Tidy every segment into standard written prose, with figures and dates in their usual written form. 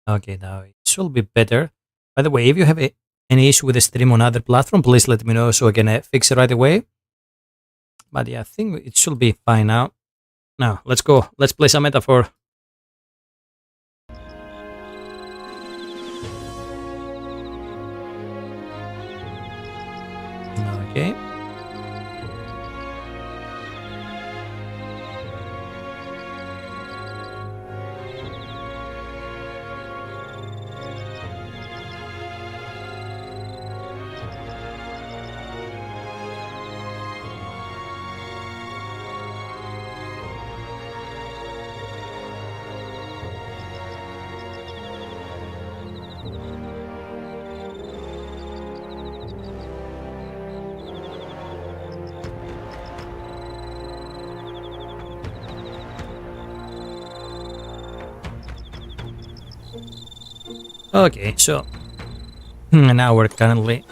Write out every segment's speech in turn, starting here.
Okay, now it should be better. By the way, if you have any issue with the stream on other platform, please let me know so I can fix it right away. But yeah, I think it should be fine now. Now, let's go. Let's play some metaphor. Okay. Okay, so now we're currently,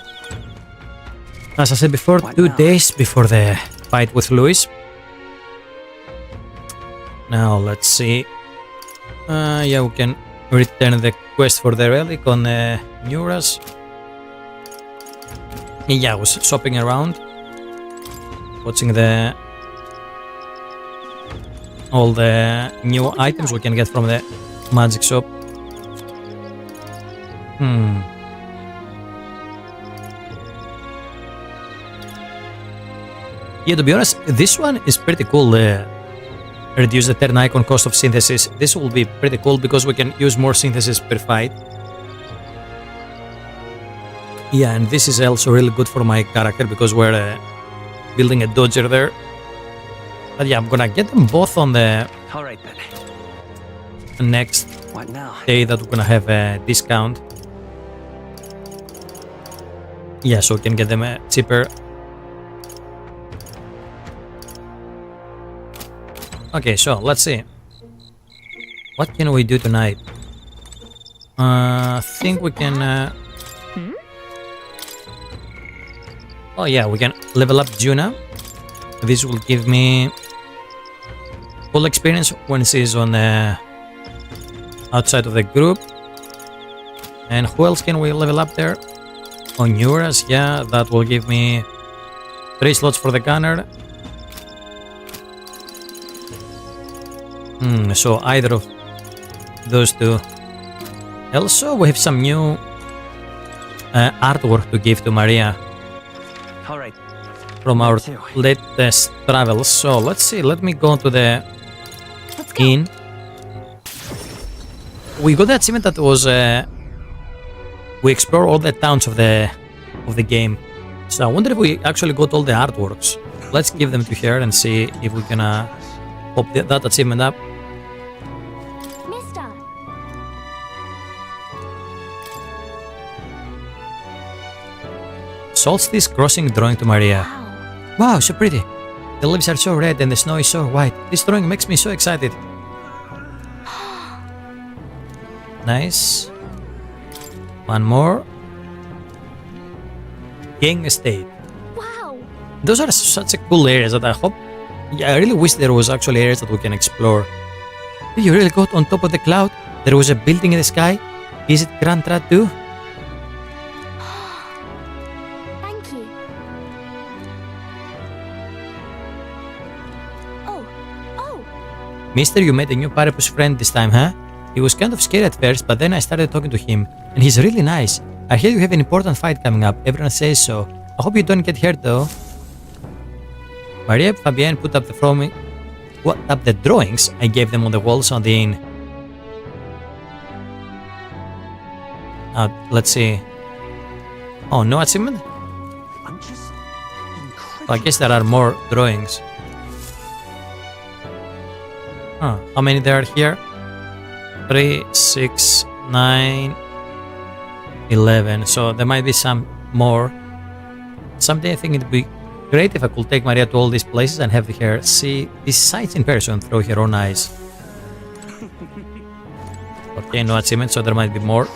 as I said before, 2 days before the fight with Luis. Now let's see. Yeah, we can return the quest for the relic on Neuras. Yeah, I was shopping around, watching all the new items we can get from the magic shop. Yeah, to be honest, this one is pretty cool. Reduce the turn icon cost of synthesis. This will be pretty cool because we can use more synthesis per fight. Yeah, and this is also really good for my character because we're building a dodger there. But yeah, I'm gonna get them both on the next day that we're gonna have a discount. Yeah, so we can get them cheaper. Okay, so let's see. What can we do tonight? I think we can... Oh yeah, we can level up Juna. This will give me full experience when she's on outside of the group. And who else can we level up there? On Neuras, yeah, that will give me 3 slots for the gunner. So either of those two. Also, we have some new artwork to give to Maria from our latest travels. So let's see. Let me go to the inn. We got the achievement that was we explore all the towns of the game. So I wonder if we actually got all the artworks. Let's give them to her and see if we can pop that achievement up. Solstice crossing drawing to Maria. Wow, so pretty. The leaves are so red and the snow is so white. This drawing makes me so excited. Nice. One more. Gang Estate. Wow. Those are such a cool areas that I hope... Yeah, I really wish there was actually areas that we can explore. Did you really got on top of the cloud? There was a building in the sky? Is it Grand Trad too? Thank you. Oh. Mister, you made a new Parapus friend this time, huh? He was kind of scared at first, but then I started talking to him, and he's really nice. I hear you have an important fight coming up, everyone says so. I hope you don't get hurt though. Maria and Fabienne put up the drawings I gave them on the walls on the inn. Let's see. Oh, no achievement? Well, I guess there are more drawings. How many there are here? 3, 6, 9, 11. So there might be some more. Someday I think it'd be great if I could take Maria to all these places and have her see these sights in person through her own eyes. Okay, no achievement, so there might be more.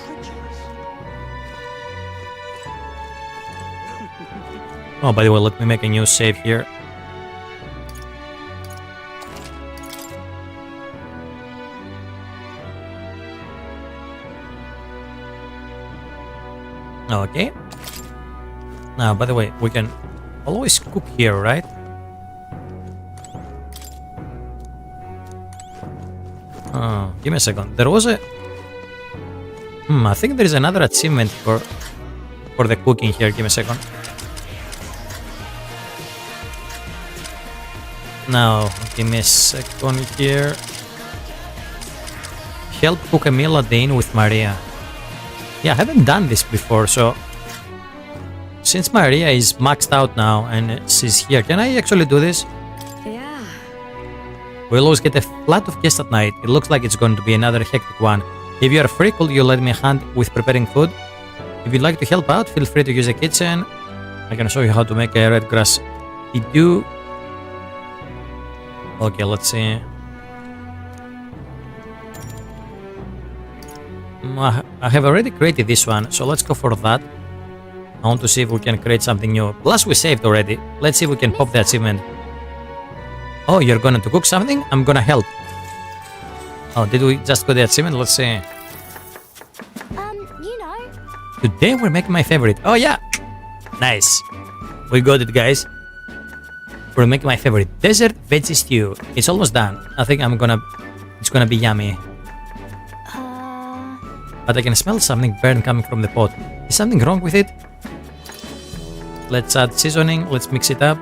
Oh, by the way, let me make a new save here. Okay. Now, by the way, we can always cook here, right? Give me a second. There was a... I think there is another achievement for the cooking here. Give me a second. Now, give me a second here. Help cook a meal at the inn with Maria. Yeah, I haven't done this before, so... Since Maria is maxed out now and she's here, can I actually do this? Yeah. We'll always get a flood of guests at night. It looks like it's going to be another hectic one. If you are free, could you let me a hand with preparing food? If you'd like to help out, feel free to use the kitchen. I can show you how to make a red grass stew. Okay, let's see. I have already created this one, so let's go for that. I want to see if we can create something new. Plus, we saved already. Let's see if we can pop the achievement. Oh, you're going to cook something? I'm gonna help. Oh, did we just get the achievement? Let's see. You know. Today we're making my favorite. Oh, yeah. Nice. We got it, guys. We're making my favorite desert veggie stew. It's almost done. I think it's gonna be yummy. But I can smell something burnt coming from the pot. Is something wrong with it? Let's add seasoning. Let's mix it up.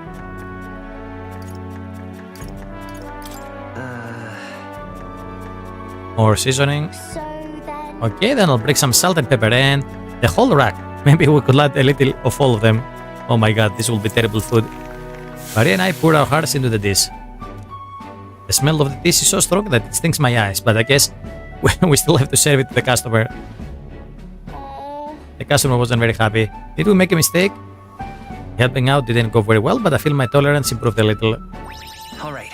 More seasoning. So then. Okay, then I'll break some salt and pepper and the whole rack. Maybe we could add a little of all of them. Oh my god, this will be terrible food. Maria and I pour our hearts into the dish. The smell of the dish is so strong that it stings my eyes, but I guess we still have to serve it to the customer. The customer wasn't very happy. Did we make a mistake? Helping out didn't go very well, but I feel my tolerance improved a little. Alright.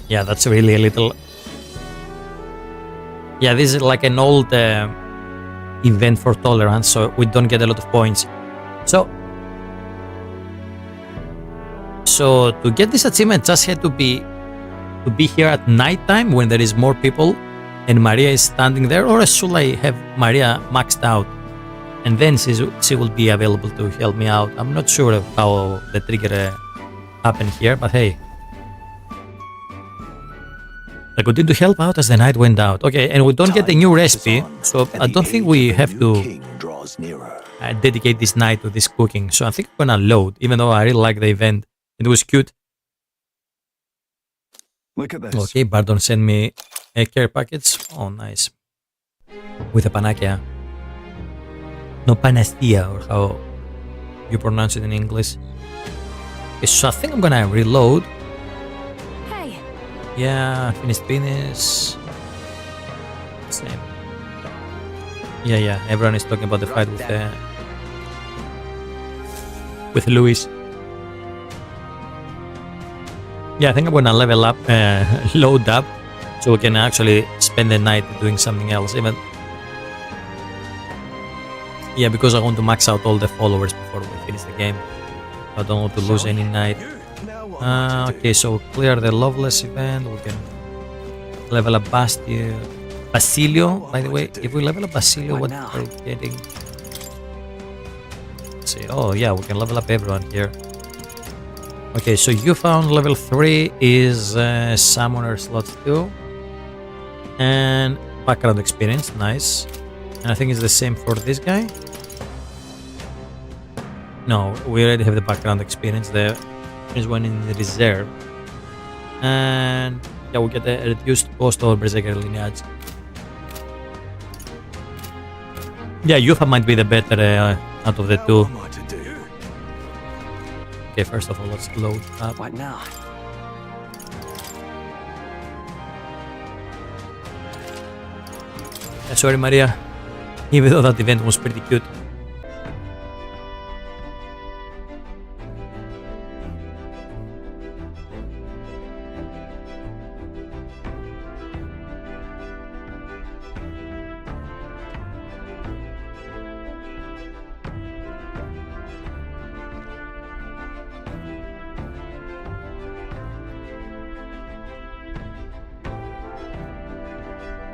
Yeah, that's really a little... Yeah, this is like an old event for tolerance, so we don't get a lot of points. So to get this achievement, just had to be here at night time when there is more people and Maria is standing there, or should I have Maria maxed out and then she will be available to help me out? I'm not sure of how the trigger happened here, but hey. I continued to help out as the night went out. Okay, and we don't get a new recipe, so I don't think we have to dedicate this night to this cooking. So I think I'm gonna load, even though I really like the event. It was cute. Look at this. Okay, Bardon sent me a care package. Oh, nice. With a panakia. No, panastia, or how you pronounce it in English. Okay, so I think I'm gonna reload. Hey. Yeah, finished business. Same. Yeah, everyone is talking about the fight with Luis. Yeah, I think I'm gonna level up, load up, so we can actually spend the night doing something else. Even yeah, because I want to max out all the followers before we finish the game. I don't want to lose any night. Okay, so clear the Loveless event. We can level up Basilio. By the way, if we level up Basilio, what are we getting? Let's see. Oh yeah, we can level up everyone here. Okay, so you found level 3 is Summoner slots 2 and background experience, nice. And I think it's the same for this guy. No, we already have the background experience. There is one in the reserve. And yeah, we get a reduced cost of Berserker lineage. Yeah, Yufa might be the better out of the two. Okay, first of all, let's load up. What now? Sorry, Maria. Even though that event was pretty cute.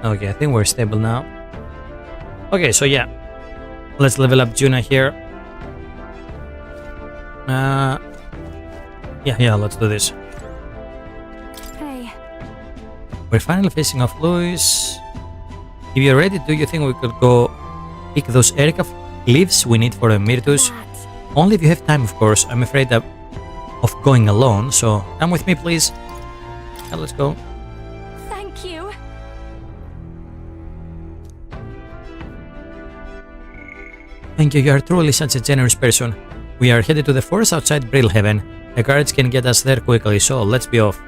Okay, I think we're stable now. Okay, so yeah. Let's level up Juna here. Yeah, let's do this. Hey. We're finally facing off Louis. If you're ready, do you think we could go pick those Erika leaves we need for a Myrtus? That. Only if you have time, of course. I'm afraid of going alone, so come with me, please. Let's go. Thank you. Thank you, you are truly such a generous person. We are headed to the forest outside Brilhaven. The carriage can get us there quickly, so let's be off.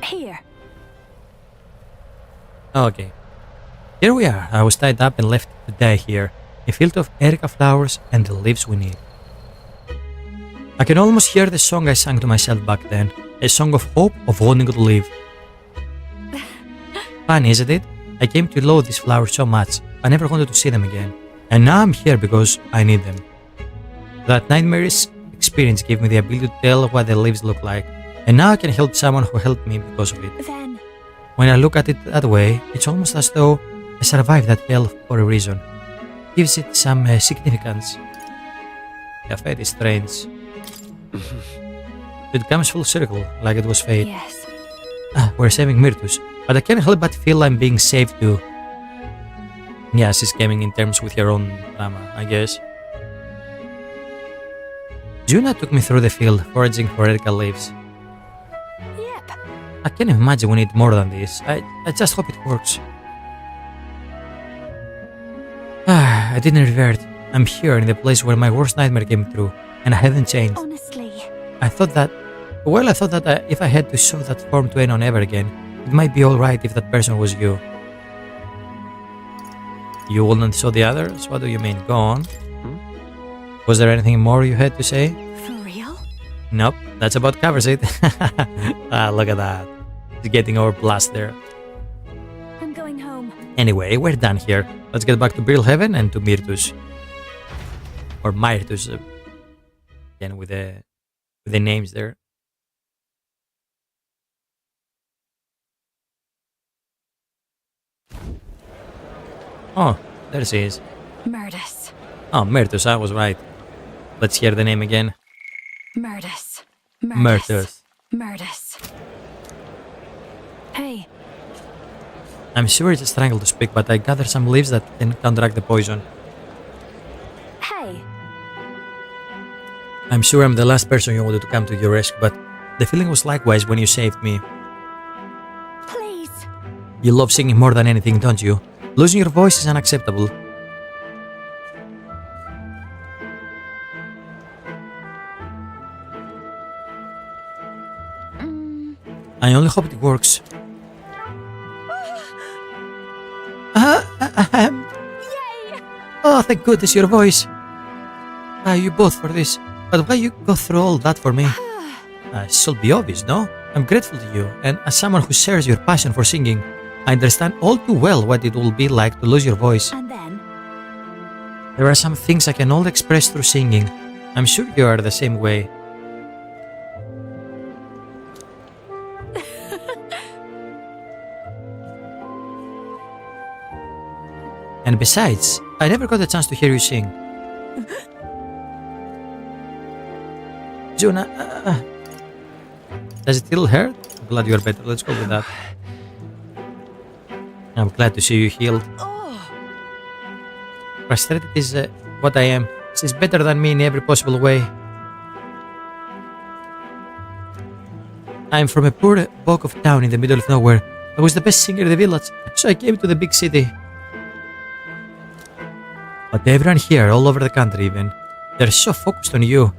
Here. Okay. Here we are. I was tied up and left to die here. A field of Erika flowers and the leaves we need. I can almost hear the song I sang to myself back then. A song of hope, of wanting to live. Funny, isn't it? I came to loathe these flowers so much, I never wanted to see them again. And now I'm here because I need them. That nightmarish experience gave me the ability to tell what the leaves look like. And now I can help someone who helped me because of it. Then. When I look at it that way, it's almost as though I survived that hell for a reason. Gives it some significance. Yeah, fate is strange. It comes full circle, like it was fate. Yes. We're saving Myrtus, but I can't help but feel I'm being saved too. Yeah, she's coming in terms with her own drama, I guess. Juna took me through the field, foraging for Erika leaves. Yep. I can't imagine we need more than this. I just hope it works. I didn't revert. I'm here in the place where my worst nightmare came true, and I haven't changed. Honestly. I thought that if I had to show that form to anyone ever again, it might be alright if that person was you. You wouldn't show the others? What do you mean? Go on. Was there anything more you had to say? For real? Nope, that's about covers it. Look at that. It's getting our blast there. I'm going home. Anyway, we're done here. Let's get back to Brilhaven and to Myrtus. Or Myrtus. Again, with the names there. Oh, there she is. Myrtus. Oh, Myrtus, I was right. Let's hear the name again. Myrtus. Myrtus. Myrtus. Hey. I'm sure it's a strangle to speak, but I gathered some leaves that can counteract the poison. Hey. I'm sure I'm the last person you wanted to come to your rescue, but the feeling was likewise when you saved me. Please. You love singing more than anything, don't you? Losing your voice is unacceptable. I only hope it works. Yay! Oh, thank goodness, your voice. You both for this. But why you go through all that for me? It should be obvious, no? I'm grateful to you, and as someone who shares your passion for singing, I understand all too well what it will be like to lose your voice. And then? There are some things I can only express through singing. I'm sure you are the same way. And besides, I never got a chance to hear you sing. Juna, does it still hurt? I'm glad you're better. Let's go with that. I'm glad to see you healed. Oh. Frustrated is what I am. She's better than me in every possible way. I'm from a poor bog of town in the middle of nowhere. I was the best singer in the village, so I came to the big city. But everyone here, all over the country even, they're so focused on you.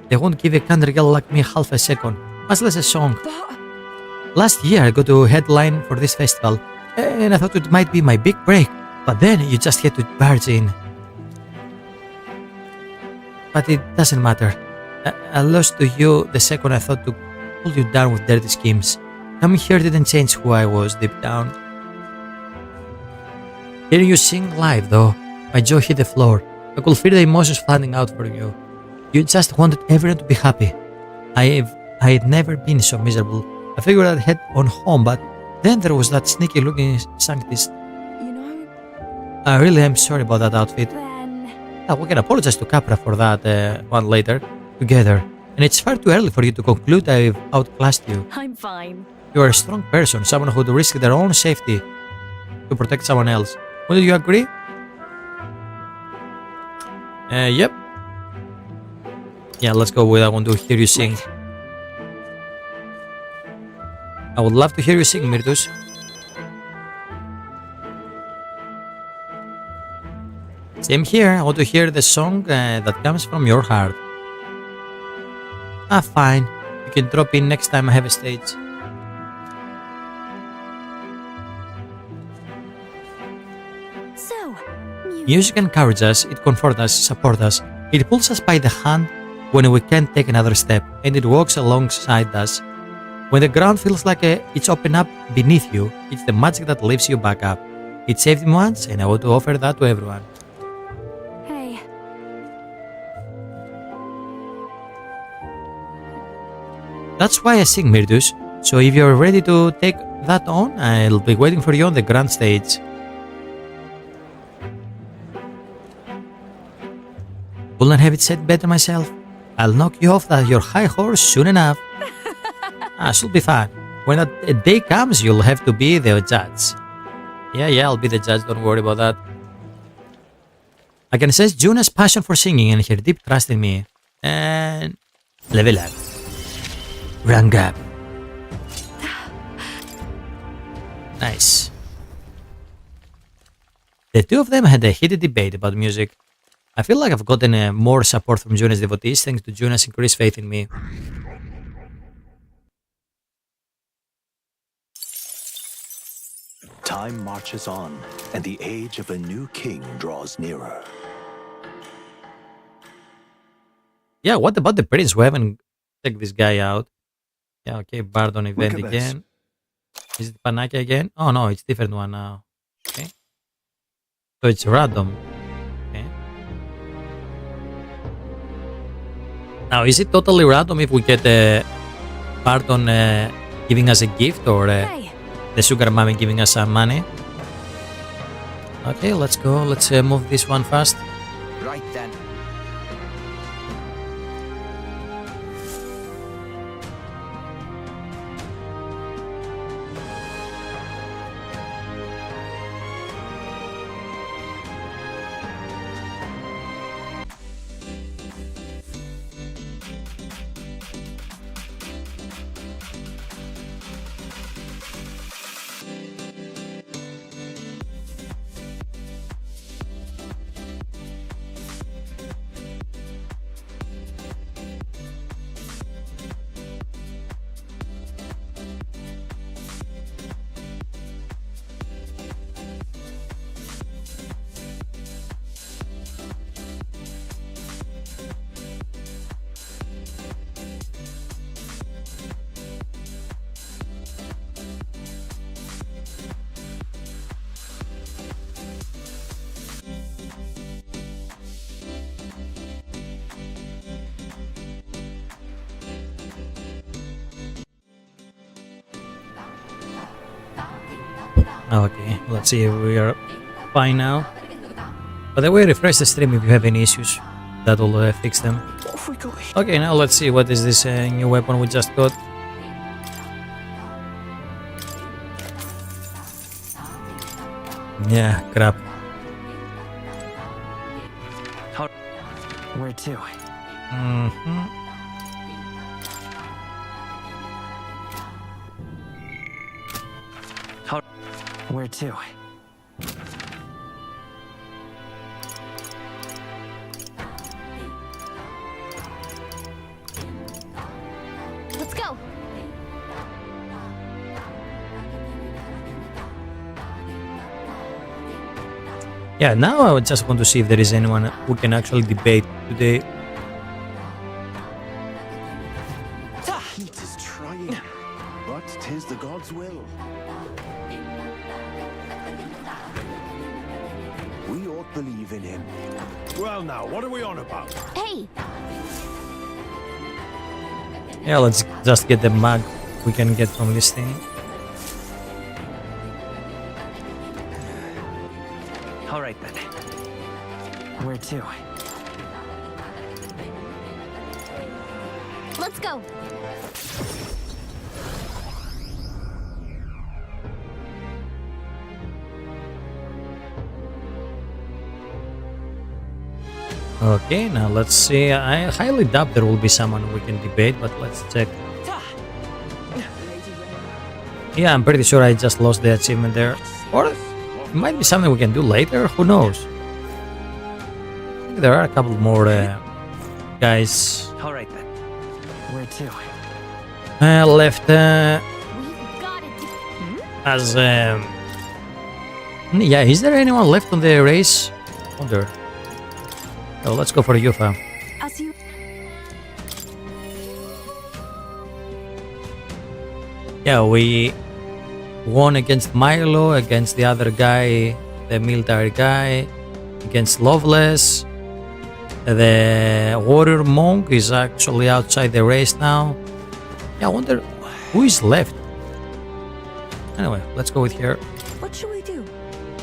They won't give a country girl like me half a second, much less a song. Last year I got to headline for this festival, and I thought it might be my big break, but then you just had to barge in. But it doesn't matter. I lost to you the second I thought to pull you down with dirty schemes. Coming here didn't change who I was deep down. Hearing you sing live though, my jaw hit the floor. I could feel the emotions flooding out from you. You just wanted everyone to be happy. I had never been so miserable. I figured I'd head on home, but then there was that sneaky looking scientist. You know, I really am sorry about that outfit. then. We can apologize to Capra for that one later, together. And it's far too early for you to conclude I've outclassed you. I'm fine. You are a strong person, someone who would risk their own safety to protect someone else. Will you agree? Yep. Yeah, let's go with I want to hear you sing. I would love to hear you sing, Myrtus. Same here, I want to hear the song that comes from your heart. Ah, fine. You can drop in next time I have a stage. So, Music encourages us, it comforts us, supports us. It pulls us by the hand when we can't take another step, and it walks alongside us. When the ground feels like it's open up beneath you, it's the magic that lifts you back up. It saved me once, and I want to offer that to everyone. hey, That's why I sing, Myrtus. So if you're ready to take that on, I'll be waiting for you on the grand stage. Couldn't have it said better myself. I'll knock you off your high horse soon enough. Should be fun. When that day comes, you'll have to be the judge. Yeah, I'll be the judge, don't worry about that. I can sense Juna's passion for singing and her deep trust in me. And level up. Rank up. Nice. The two of them had a heated debate about music. I feel like I've gotten more support from Juna's devotees thanks to Juna's increased faith in me. Time marches on, and the age of a new king draws nearer. Yeah, what about the prince? We haven't checked this guy out. Yeah, okay, Bardon event Look at this. again. Is it Panaki again? Oh no, it's different one now. Okay. So it's random. Okay. Now, is it totally random if we get Bardon giving us a gift or hey. the sugar mommy giving us some money? Okay, let's go. Let's move this one fast. Right then. Okay, let's see if we are fine now. By the way, refresh the stream if you have any issues. That will fix them. Off we go. Okay, now let's see what is this new weapon we just got. Yeah, crap. Where to? Where to? Let's go. Yeah, now I would just want to see if there is anyone who can actually debate today. Heat is trying, but 'tis the God's will. We ought believe in him. Well now, what are we on about? Hey, Yeah, let's just get the mug we can get from this thing. All right then. Where to? Let's go. Okay, now let's see. I highly doubt there will be someone we can debate, but let's check. Yeah, I'm pretty sure I just lost the achievement there. Or it might be something we can do later, who knows? I think there are a couple more guys All right then. Where to? left We've got it. as... yeah, is there anyone left on the race? Wonder. Oh, let's go for Yufa. As you. Yeah, we won against Milo, against the other guy, the military guy, against Loveless. The warrior monk is actually outside the race now. Yeah, I wonder who is left. Anyway, let's go with her. What should we do?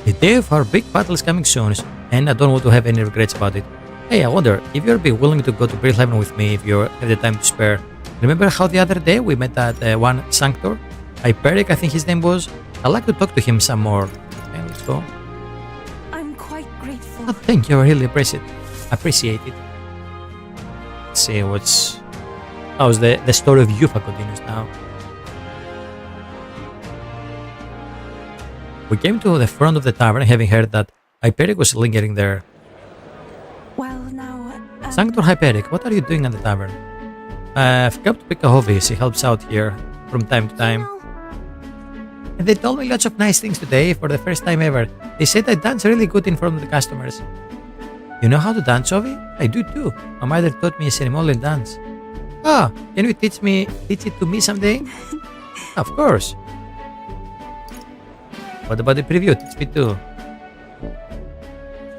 The day of our big battle is coming soon, and I don't want to have any regrets about it. Hey, I wonder if you'll be willing to go to Brilheaven with me if you have the time to spare. Remember how the other day we met that one Sanctor? Hyperic, I think his name was. I'd like to talk to him some more. Okay, let's go. I'm quite grateful. Oh, thank you, I really appreciate it. Let's see what's... How's the story of Yufa continues now. We came to the front of the tavern having heard that Hyperic was lingering there. Well, now. Sanctor Hyperic, what are you doing at the tavern? I've come to pick a hobby. She helps out here from time to time. And they told me lots of nice things today for the first time ever. They said I dance really good in front of the customers. You know how to dance, Ovi? I do too. My mother taught me a ceremonial dance. Ah, can you teach it to me someday? Of course. What about the preview? Teach me too.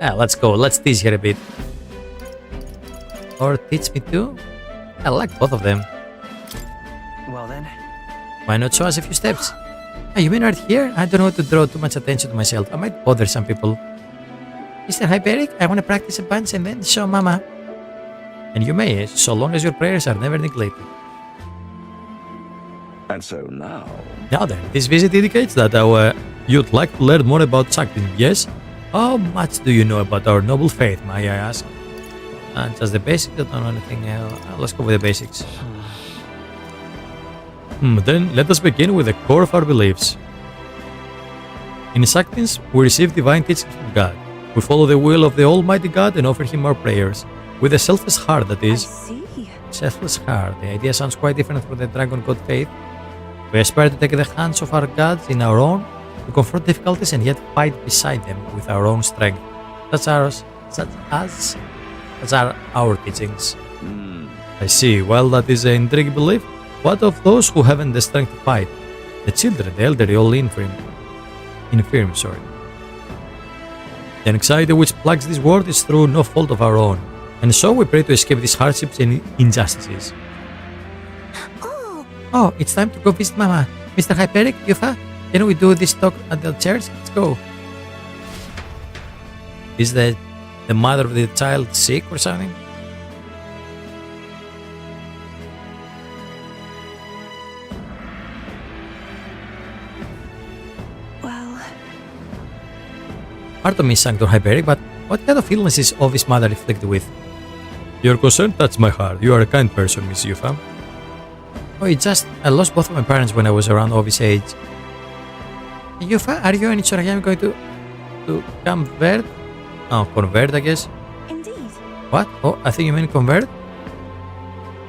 Ah, let's go. Let's tease her a bit. Or teach me too? I like both of them. Well then. Why not show us a few steps? Ah, you mean right here? I don't want to draw too much attention to myself. I might bother some people. Mr. Hyperic, I want to practice a bunch and then show Mama. And you may, so long as your prayers are never neglected. And so now, Now then, this visit indicates that you'd like to learn more about Saktin, yes? How much do you know about our noble faith, may I ask? Just the basics, I don't know anything else. Let's go with the basics. Then let us begin with the core of our beliefs. In Saktins, we receive divine teachings from God. We follow the will of the Almighty God and offer Him our prayers. With a selfless heart, that I is. see. Selfless heart. The idea sounds quite different from the Dragon God faith. We aspire to take the hands of our gods in our own, to confront difficulties and yet fight beside them with our own strength. Such are our teachings. I see. Well, that is an intriguing belief. What of those who haven't the strength to fight? The children, the elderly, all infirm. The anxiety which plagues this world is through no fault of our own, and so we pray to escape these hardships and injustices. Oh, it's time to go visit Mama. Mr. Hyperic, Yufa, can we do this talk at the church? Let's go. Is the mother of the child sick or something? Well, Pardon me, Sanctor Hyperic, but what kind of illness is Ovi's mother afflicted with? Your concern touches my heart. You are a kind person, Miss Yufa. Oh, it's just I lost both of my parents when I was around Ovi's age. Yufa, are you any sure I am going to convert? Oh, convert, I guess. indeed. What? Oh, I think you mean convert?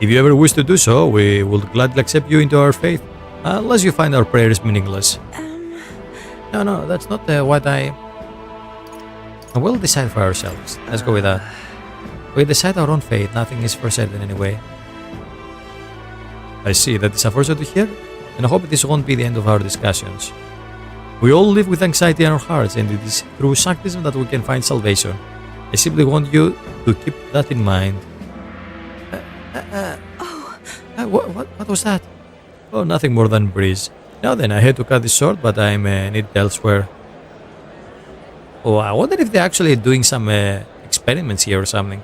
If you ever wish to do so, we would gladly accept you into our faith, unless you find our prayers meaningless. No, that's not what I will decide for ourselves. Let's go with that. We decide our own fate. Nothing is for certain anyway. I see. That is unfortunate to hear, and I hope this won't be the end of our discussions. We all live with anxiety in our hearts, and it is through Sanctism that we can find salvation. I simply want you to keep that in mind. What was that? Oh, nothing more than breeze. Now then, I had to cut this short, but I'm needed elsewhere. Oh, I wonder if they're actually doing some experiments here or something.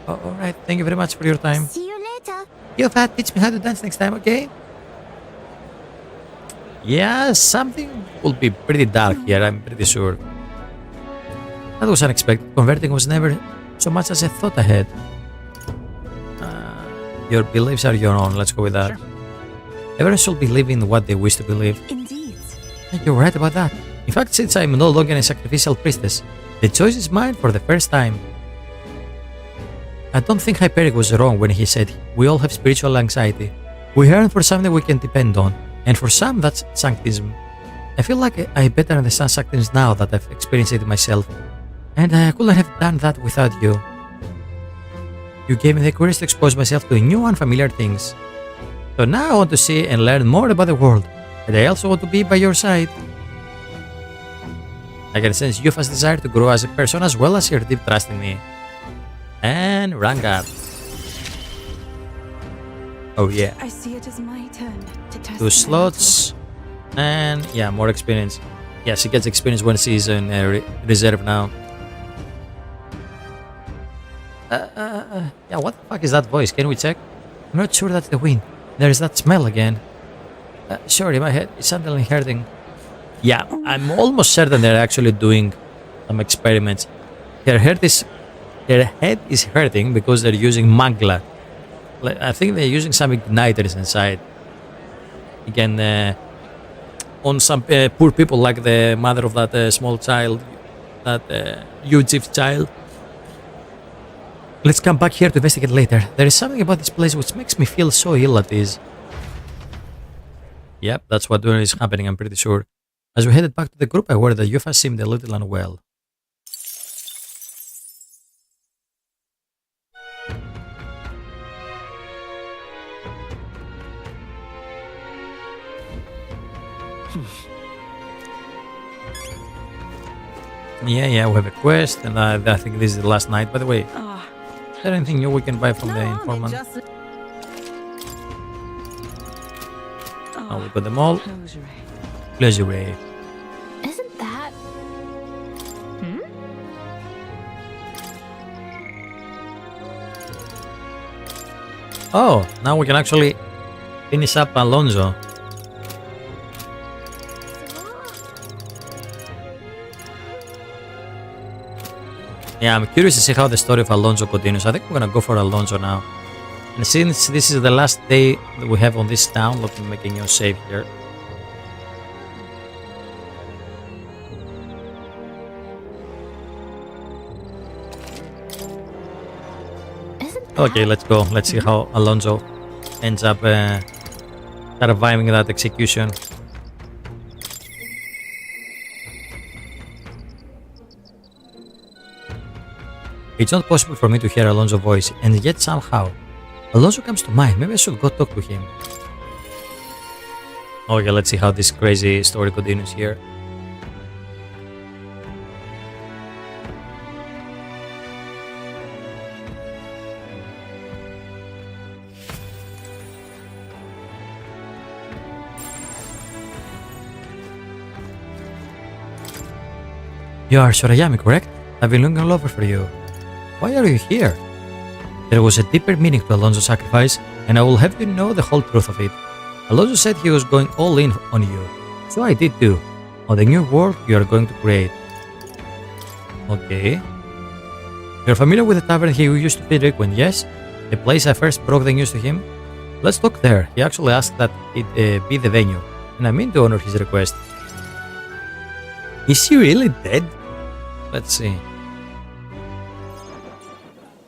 Oh, alright, thank you very much for your time. See you later. You Fat, teach me how to dance next time, okay? Yeah, something will be pretty dark here, I'm pretty sure. That was unexpected. Converting was never so much as I thought I had. Your beliefs are your own, let's go with that. Sure. Everyone should believe in what they wish to believe. Indeed. You're right about that. In fact, since I'm no longer a sacrificial priestess, the choice is mine for the first time. I don't think Hyperion was wrong when he said we all have spiritual anxiety. We yearn for something we can depend on, and for some that's sanctism. I feel like I better understand sanctism now that I've experienced it myself, and I couldn't have done that without you. You gave me the courage to expose myself to new unfamiliar things. So now I want to see and learn more about the world, and I also want to be by your side. I can sense Yufa's desire to grow as a person as well as her deep trust in me. And rank up. Oh yeah. I see it as my turn to test 2 my slots. And yeah, more experience. Yeah, she gets experience when she's in reserve now. Yeah, what the fuck is that voice? Can we check? I'm not sure that's the wind. There's that smell again. Sorry, my head is suddenly hurting. Yeah, I'm almost certain they're actually doing some experiments. Her head is hurting because they're using magla. I think they're using some igniters inside. Again, on some poor people like the mother of that small child, that Yujif child. Let's come back here to investigate later. There is something about this place which makes me feel so ill at ease. Yep, that's what is happening, I'm pretty sure. As we headed back to the group, I worried that Yufa seemed a little unwell. Yeah, we have a quest, and I think this is the last night. By the way, Ah, is there anything new we can buy from the informant? Oh, we got them all. Closure. Isn't that? Hmm? Oh, now we can actually finish up Alonso. Yeah, I'm curious to see how the story of Alonso continues. I think we're gonna go for Alonso now. And since this is the last day that we have on this town, let me make a new save here. Okay, let's go. Let's see how Alonso ends up surviving that execution. It's not possible for me to hear Alonso's voice, and yet somehow Alonso comes to mind. Maybe I should go talk to him. Okay, let's see how this crazy story continues here. You are Sorayami, correct? I've been looking all over for you. Why are you here? There was a deeper meaning to Alonso's sacrifice, and I will have you know the whole truth of it. Alonso said he was going all in on you, so I did too, on the new world you are going to create. Okay. You're familiar with the tavern he used to frequent, yes? The place I first broke the news to him? Let's talk there. He actually asked that it be the venue, and I mean to honor his request. Is he really dead? Let's see.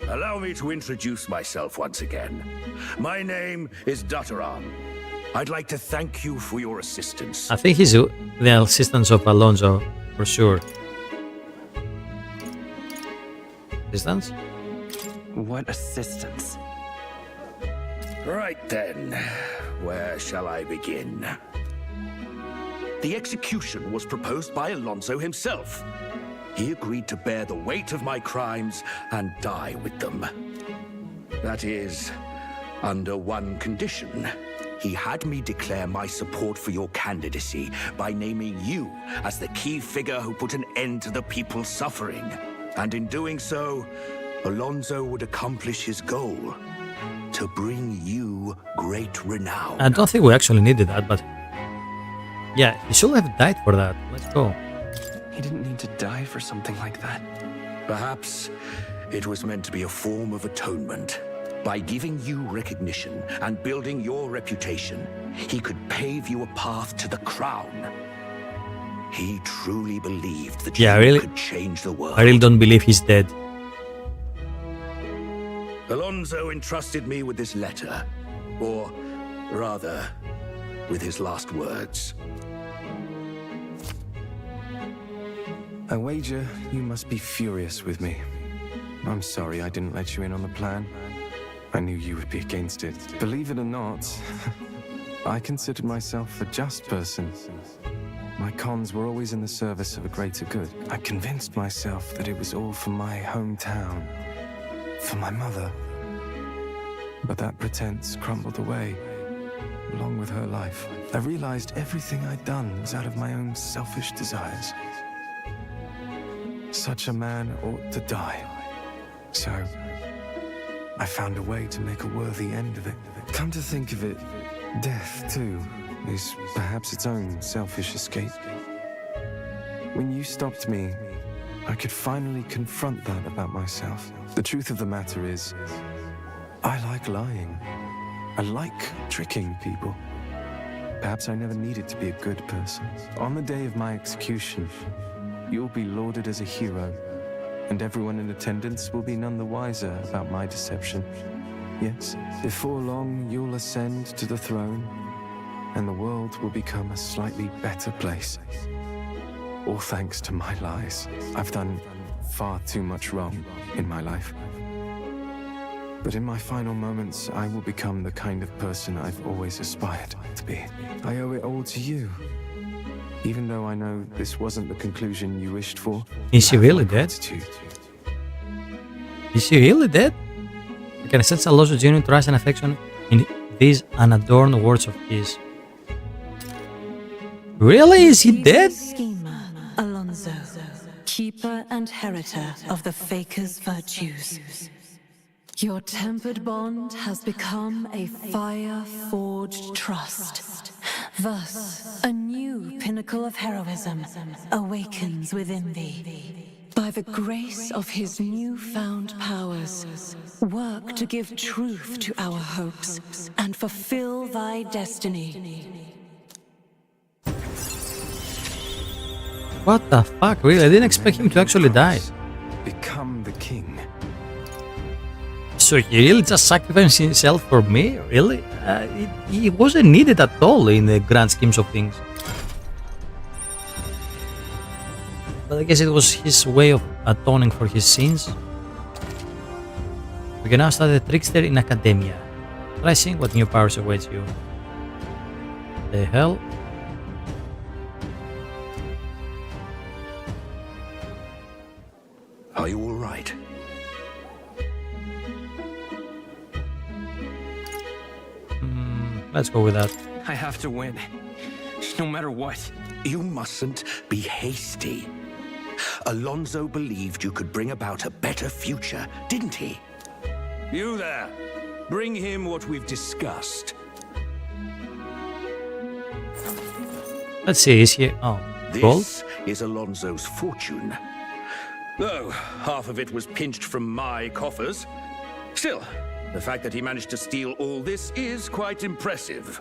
Allow me to introduce myself once again. My name is Dataran. I'd like to thank you for your assistance. I think he's the assistant of Alonso, for sure. Assistance? What assistance? Right then, where shall I begin? The execution was proposed by Alonso himself. He agreed to bear the weight of my crimes and die with them. That is, under one condition. he had me declare my support for your candidacy by naming you as the key figure who put an end to the people's suffering. And in doing so, Alonso would accomplish his goal, to bring you great renown. I don't think we actually needed that, but yeah, he should have died for that. Let's go. He didn't need to die for something like that. Perhaps it was meant to be a form of atonement. By giving you recognition and building your reputation, he could pave you a path to the crown. He truly believed that you could change the world. I really don't believe he's dead. Alonso entrusted me with this letter, or rather, with his last words. I wager you must be furious with me. I'm sorry I didn't let you in on the plan. I knew you would be against it. Believe it or not, I considered myself a just person. My cons were always in the service of a greater good. I convinced myself that it was all for my hometown, for my mother. But that pretense crumbled away, along with her life. I realized everything I'd done was out of my own selfish desires. Such a man ought to die. So I found a way to make a worthy end of it. Come to think of it, death, too, is perhaps its own selfish escape. When you stopped me, I could finally confront that about myself. The truth of the matter is, I like lying. I like tricking people. Perhaps I never needed to be a good person. On the day of my execution, you'll be lauded as a hero, and everyone in attendance will be none the wiser about my deception. Yes, before long you'll ascend to the throne, and the world will become a slightly better place. All thanks to my lies. I've done far too much wrong in my life. But in my final moments, I will become the kind of person I've always aspired to be. I owe it all to you. Even though I know this wasn't the conclusion you wished for. Is he really dead? Is he really dead? I can sense Alonso's genuine trust and affection in these unadorned words of his. Really? Is he dead? Schemer, Alonso, keeper and heritor of the Faker's virtues. Your tempered bond has become a fire-forged trust. Thus, a new pinnacle of heroism awakens within thee. By the grace of his newfound powers, work to give truth to our hopes and fulfill thy destiny. What the fuck, really? I didn't expect him to actually die. Become the king. So he really just sacrificed himself for me? Really? He wasn't needed at all in the grand schemes of things. But I guess it was his way of atoning for his sins. We can now start the trickster in Academia. Try seeing what new powers awaits you. The hell? Are you all right? Let's go with that. I have to win, no matter what. You mustn't be hasty. Alonso believed you could bring about a better future, didn't he? You there, bring him what we've discussed. Let's see, is he... Oh, gold? This is Alonso's fortune. Though half of it was pinched from my coffers. Still, the fact that he managed to steal all this is quite impressive.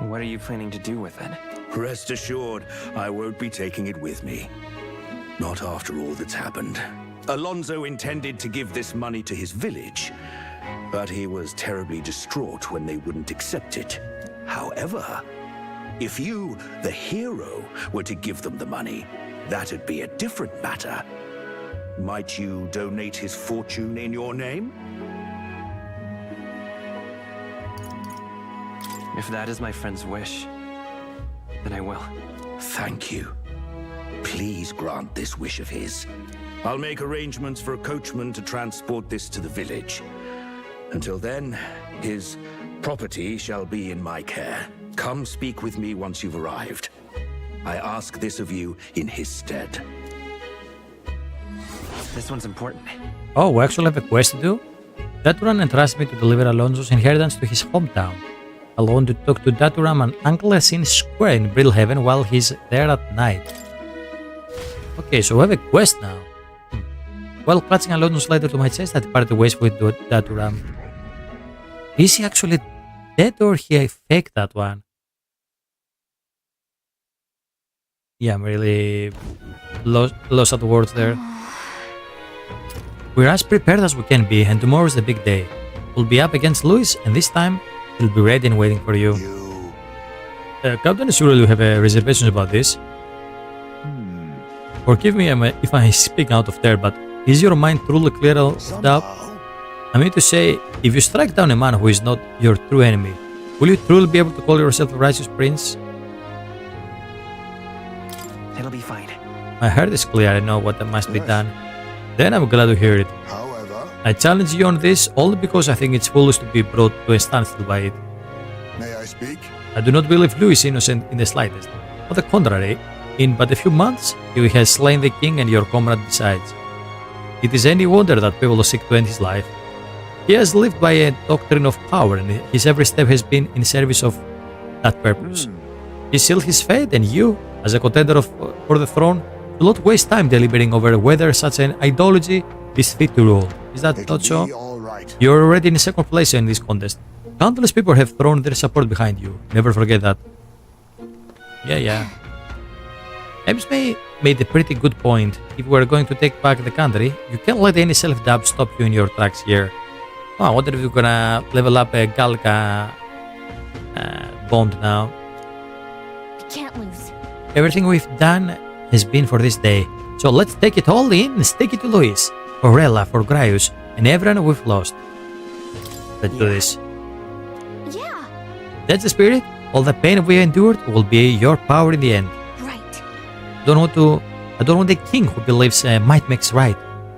What are you planning to do with it? Rest assured, I won't be taking it with me. Not after all that's happened. Alonso intended to give this money to his village, but he was terribly distraught when they wouldn't accept it. However, if you, the hero, were to give them the money, that'd be a different matter. Might you donate his fortune in your name? If that is my friend's wish, then I will. Thank you. Please grant this wish of his. I'll make arrangements for a coachman to transport this to the village. Until then, his property shall be in my care. Come speak with me once you've arrived. I ask this of you in his stead. This one's important. Oh, we actually have a quest to do? Daturan entrusted me to deliver Alonso's inheritance to his hometown. I'll want to talk to Daturam and Uncle Sin Square in Brittlhaven while he's there at night. Okay, so we have a quest now. While clutching Alonso's letter to my chest, I parted ways with Daturam. Is he actually dead or he faked that one? Yeah, I'm really lost at words there. We're as prepared as we can be, and tomorrow's the big day. We'll be up against Louis, and this time he'll be ready and waiting for you. Captain, surely you have reservations about this. Forgive me if I speak out of turn, but is your mind truly clear of doubt? I mean to say, if you strike down a man who is not your true enemy, will you truly be able to call yourself a righteous prince? It'll be fine. My heart is clear, I know what must be done. Then I'm glad to hear it. However, I challenge you on this only because I think it's foolish to be brought to a standstill by it. may I speak? I do not believe Louis is innocent in the slightest. On the contrary, in but a few months, he has slain the king and your comrade besides. It is any wonder that people seek to end his life. He has lived by a doctrine of power, and his every step has been in service of that purpose. He sealed his fate, and you, as a contender for the throne, do not waste time deliberating over whether such an ideology is fit to rule. Is that It'll not so? be all right. You're already in second place in this contest. Countless people have thrown their support behind you. Never forget that. Yeah. Ames made a pretty good point. If we're going to take back the country, you can't let any self-doubt stop you in your tracks here. Oh, I wonder if you're gonna level up a Gallica bond now. We can't lose. Everything we've done has been for this day. So let's take it all in and stick it to Louis, for Rella, for Graius, and everyone we've lost. Let's do this. Yeah, That's the spirit. All the pain we endured will be your power in the end. right. I don't want a king who believes might makes right.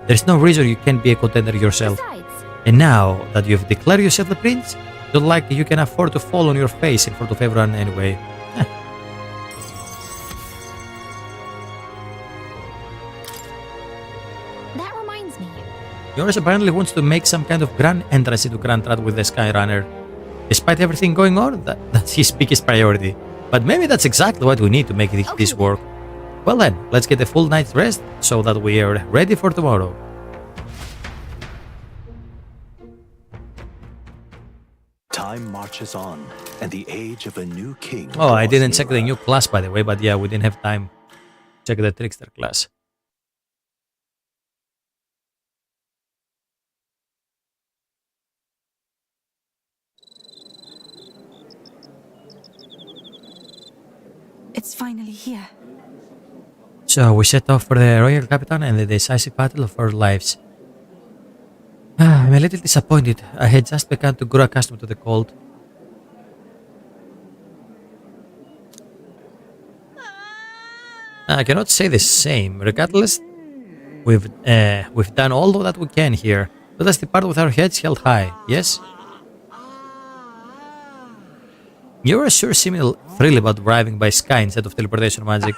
There's no reason you can't be a contender yourself. Besides, And now that you've declared yourself the prince, don't like you can afford to fall on your face in front of everyone anyway. that reminds me. Yours apparently wants to make some kind of grand entrance into Grand Rat with the Skyrunner. Despite everything going on, that's his biggest priority. But maybe that's exactly what we need to make this work. Well then, let's get a full night's rest so that we are ready for tomorrow. Time marches on, and the age of a new king. Oh, I draws didn't check the nearer. new class by the way, but yeah, we didn't have time to check the Trickster class. It's finally here. So we set off for the Royal Capital and the decisive battle of our lives. I'm a little disappointed. I had just begun to grow accustomed to the cold. I cannot say the same. Regardless, we've done all that we can here. Let us depart with our heads held high. Yes? You're sure seeming thrilled about driving by sky instead of teleportation magic.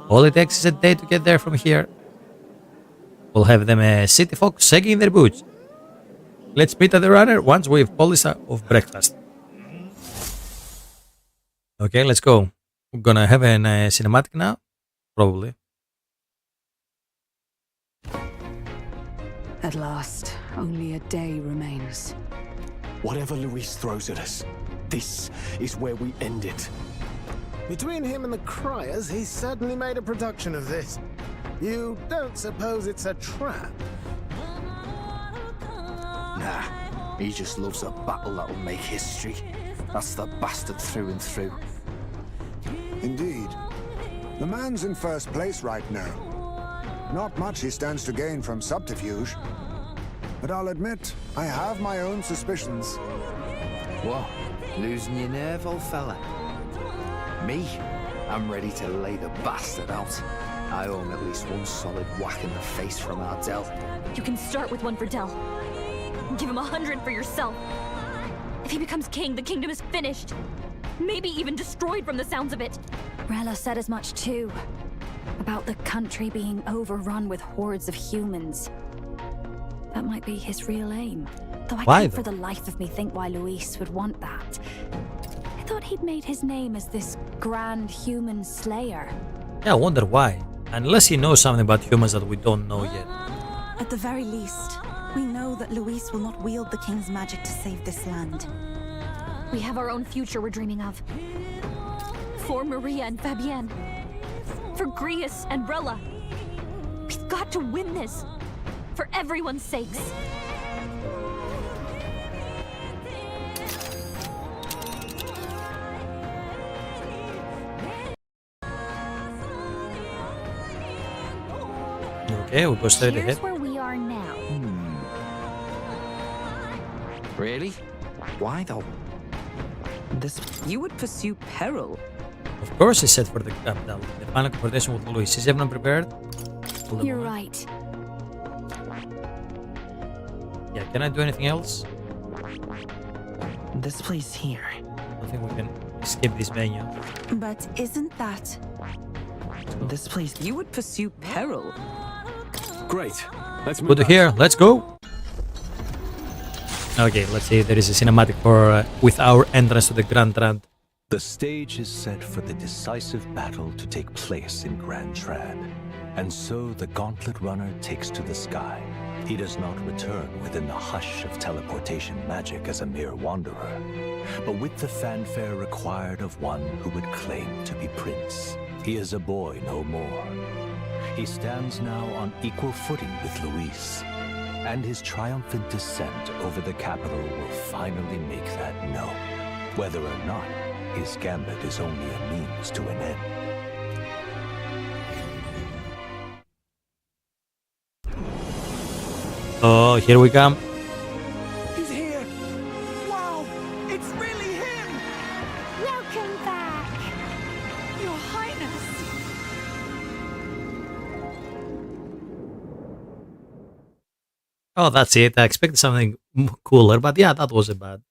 All it takes is a day to get there from here. We'll have them city folk shaking in their boots. Let's meet at the runner once we've polished off breakfast. Okay, let's go. We're gonna have a cinematic now? Probably. At last, only a day remains. Whatever Luis throws at us, this is where we end it. Between him and the Criers, he's certainly made a production of this. You don't suppose it's a trap? Nah, he just loves a battle that'll make history. That's the bastard through and through. Indeed. The man's in first place right now. Not much he stands to gain from subterfuge. But I'll admit, I have my own suspicions. What? Losing your nerve, old fella? Me? I'm ready to lay the bastard out. I owe him at least one solid whack in the face from Ardell. You can start with one for Dell. Give him 100 for yourself. If he becomes king, the kingdom is finished. Maybe even destroyed from the sounds of it. Rella said as much too. About the country being overrun with hordes of humans. That might be his real aim. Though I can't for the life of me think why Luis would want that. I thought he'd made his name as this grand human slayer. Yeah, I wonder why. Unless he knows something about humans that we don't know yet. At the very least, we know that Luis will not wield the king's magic to save this land. We have our own future we're dreaming of. For Maria and Fabienne. For Grius and Rella. We've got to win this. For everyone's sakes. Okay, we'll go straight ahead. Here's where we are now. Really? Why though? You would pursue peril. Of course, he said for the capital. The final confrontation with Luis. Is everyone prepared? You're right. Yeah, can I do anything else? This place here. I think we can skip this menu. But isn't that... This place... You would pursue peril. Great. Let's move Good to out. hear. Let's go. Okay, let's see. There is a cinematic for with our entrance to the Grand Trad. The stage is set for the decisive battle to take place in Grand Trad. And so the Gauntlet Runner takes to the sky. He does not return within the hush of teleportation magic as a mere wanderer, but with the fanfare required of one who would claim to be prince. He is a boy no more. He stands now on equal footing with Luis, and his triumphant descent over the capital will finally make that known, whether or not his gambit is only a means to an end. Oh, here we come. He's here! Wow! It's really him! Welcome back. Your Highness. Oh, that's it. I expected something cooler, but yeah, that wasn't bad.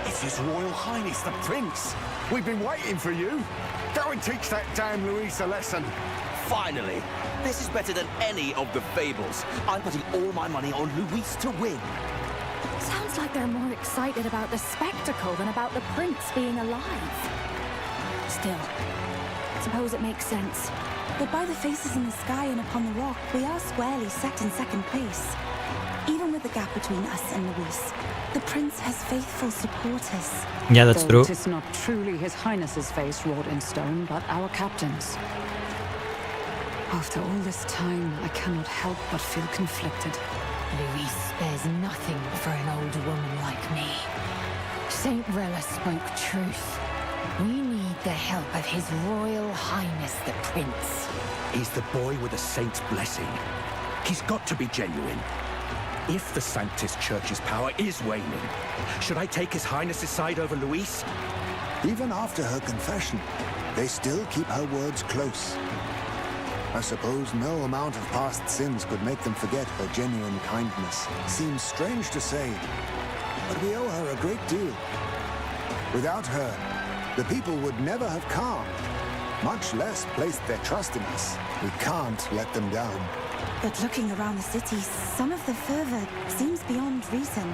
It's His Royal Highness the Prince. We've been waiting for you. Go and teach that damn Luis a lesson. Finally! This is better than any of the fables. I'm putting all my money on Luis to win. Sounds like they're more excited about the spectacle than about the prince being alive. Still, suppose it makes sense. But by the faces in the sky and upon the rock, we are squarely set in second place. Even with the gap between us and Luis, the prince has faithful supporters. Yeah, that's true. It is not truly His Highness's face wrought in stone, but our captain's. After all this time, I cannot help but feel conflicted. Luis spares nothing for an old woman like me. Saint Rella spoke truth. We need the help of His Royal Highness the Prince. He's the boy with a saint's blessing. He's got to be genuine. If the Sanctus Church's power is waning, should I take His Highness's side over Luis? Even after her confession, they still keep her words close. I suppose no amount of past sins could make them forget her genuine kindness. Seems strange to say, but we owe her a great deal. Without her, the people would never have calmed, much less placed their trust in us. We can't let them down. But looking around the city, some of the fervor seems beyond reason.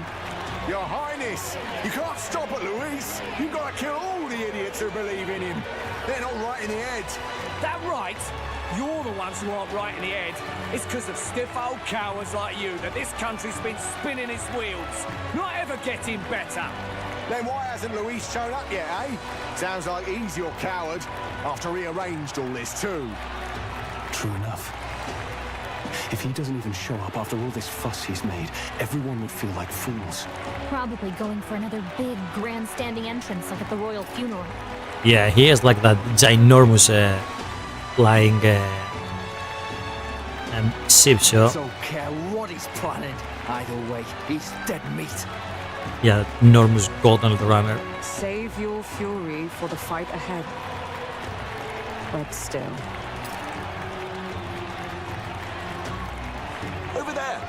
Your Highness, you can't stop at Luis. You've got to kill all the idiots who believe in him. They're not right in the head. That right? You're the ones who aren't right in the head. It's because of stiff old cowards like you that this country's been spinning its wheels. Not ever getting better. Then why hasn't Luis shown up yet, eh? Sounds like he's your coward, after he arranged all this too. True enough. If he doesn't even show up after all this fuss he's made, everyone would feel like fools. Probably going for another big grandstanding entrance like at the royal funeral. Yeah, he has like that ginormous flying and Sipso. Don't care what he's planning. Either way, he's dead meat. Yeah, enormous golden runner. Save your fury for the fight ahead. But still. Over there!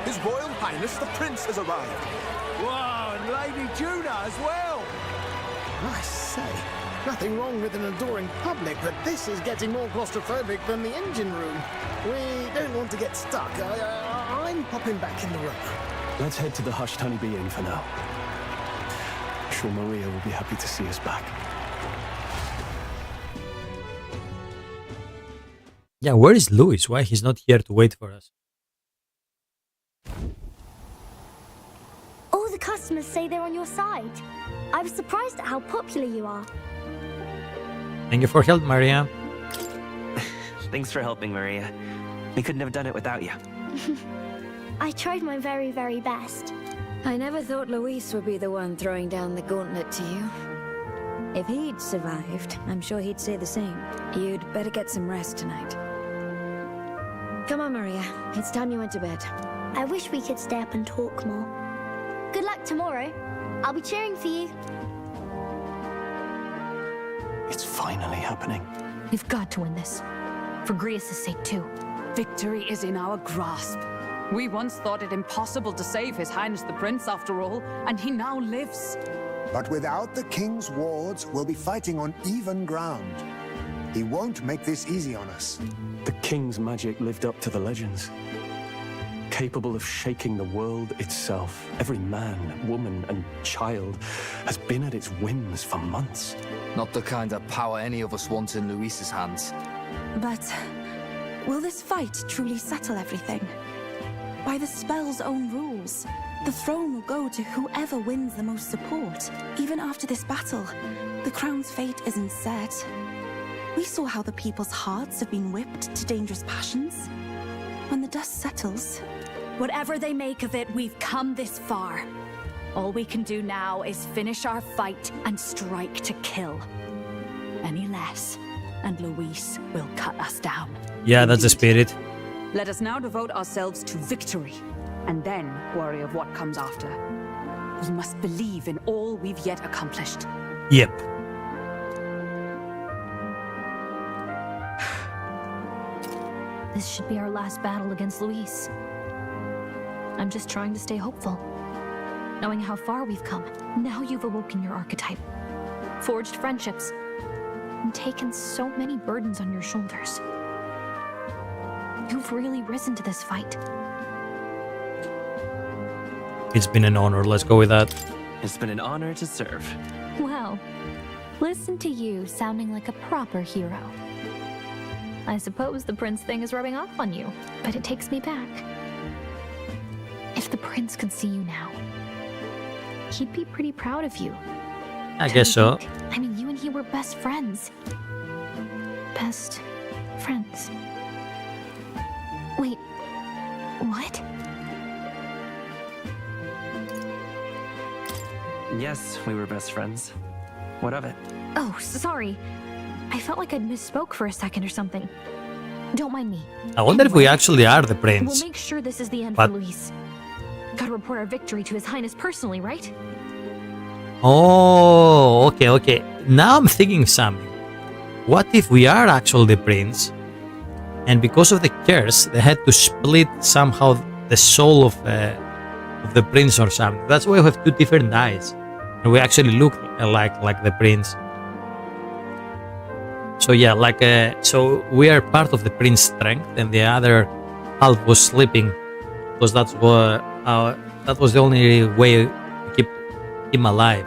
His Royal Highness the Prince has arrived. Wow, and Lady Juna as well. I say, nothing wrong with an adoring public, but this is getting more claustrophobic than the engine room. We don't want to get stuck. I'm popping back in the room. Let's head to the hushed honeybee inn for now. I'm sure Maria will be happy to see us back. Yeah, where is Louis? Why he's not here to wait for us? All the customers say they're on your side. I was surprised at how popular you are. Thank you for help, Maria. Thanks for helping, Maria. We couldn't have done it without you. I tried my very, very best. I never thought Luis would be the one throwing down the gauntlet to you. If he'd survived, I'm sure he'd say the same. You'd better get some rest tonight. Come on, Maria. It's time you went to bed. I wish we could stay up and talk more. Good luck tomorrow. I'll be cheering for you. It's finally happening. We've got to win this. For Grius' sake, too. Victory is in our grasp. We once thought it impossible to save His Highness the Prince, after all, and he now lives. But without the king's wards, we'll be fighting on even ground. He won't make this easy on us. The king's magic lived up to the legends. Capable of shaking the world itself. Every man, woman, and child has been at its whims for months. Not the kind of power any of us want in Luis's hands. But will this fight truly settle everything? By the spell's own rules, the throne will go to whoever wins the most support. Even after this battle, the crown's fate isn't set. We saw how the people's hearts have been whipped to dangerous passions. When the dust settles... Whatever they make of it, we've come this far. All we can do now is finish our fight and strike to kill. Any less, and Luis will cut us down. Yeah, that's the spirit. Let us now devote ourselves to victory, and then worry of what comes after. We must believe in all we've yet accomplished. Yep. This should be our last battle against Luis. I'm just trying to stay hopeful. Knowing how far we've come, now you've awoken your archetype, forged friendships, and taken so many burdens on your shoulders. You've really risen to this fight. It's been an honor, let's go with that. It's been an honor to serve. Well, listen to you sounding like a proper hero. I suppose the prince thing is rubbing off on you, but it takes me back. If the prince could see you now, he'd be pretty proud of you. I guess so. I mean, you and he were best friends. Best friends. Wait, what? Yes, we were best friends. What of it? Oh, sorry. I felt like I'd misspoke for a second or something. Don't mind me. I wonder if we actually are the prince. We'll make sure this is the end But- for Luis. Gotta report our victory to His Highness personally, right? Oh, okay. Now I'm thinking something. What if we are actually the prince, and because of the curse, they had to split somehow the soul of the prince or something? That's why we have two different eyes, and we actually look like the prince. So yeah, so we are part of the prince's strength, and the other half was sleeping, because that was the only way to keep him alive.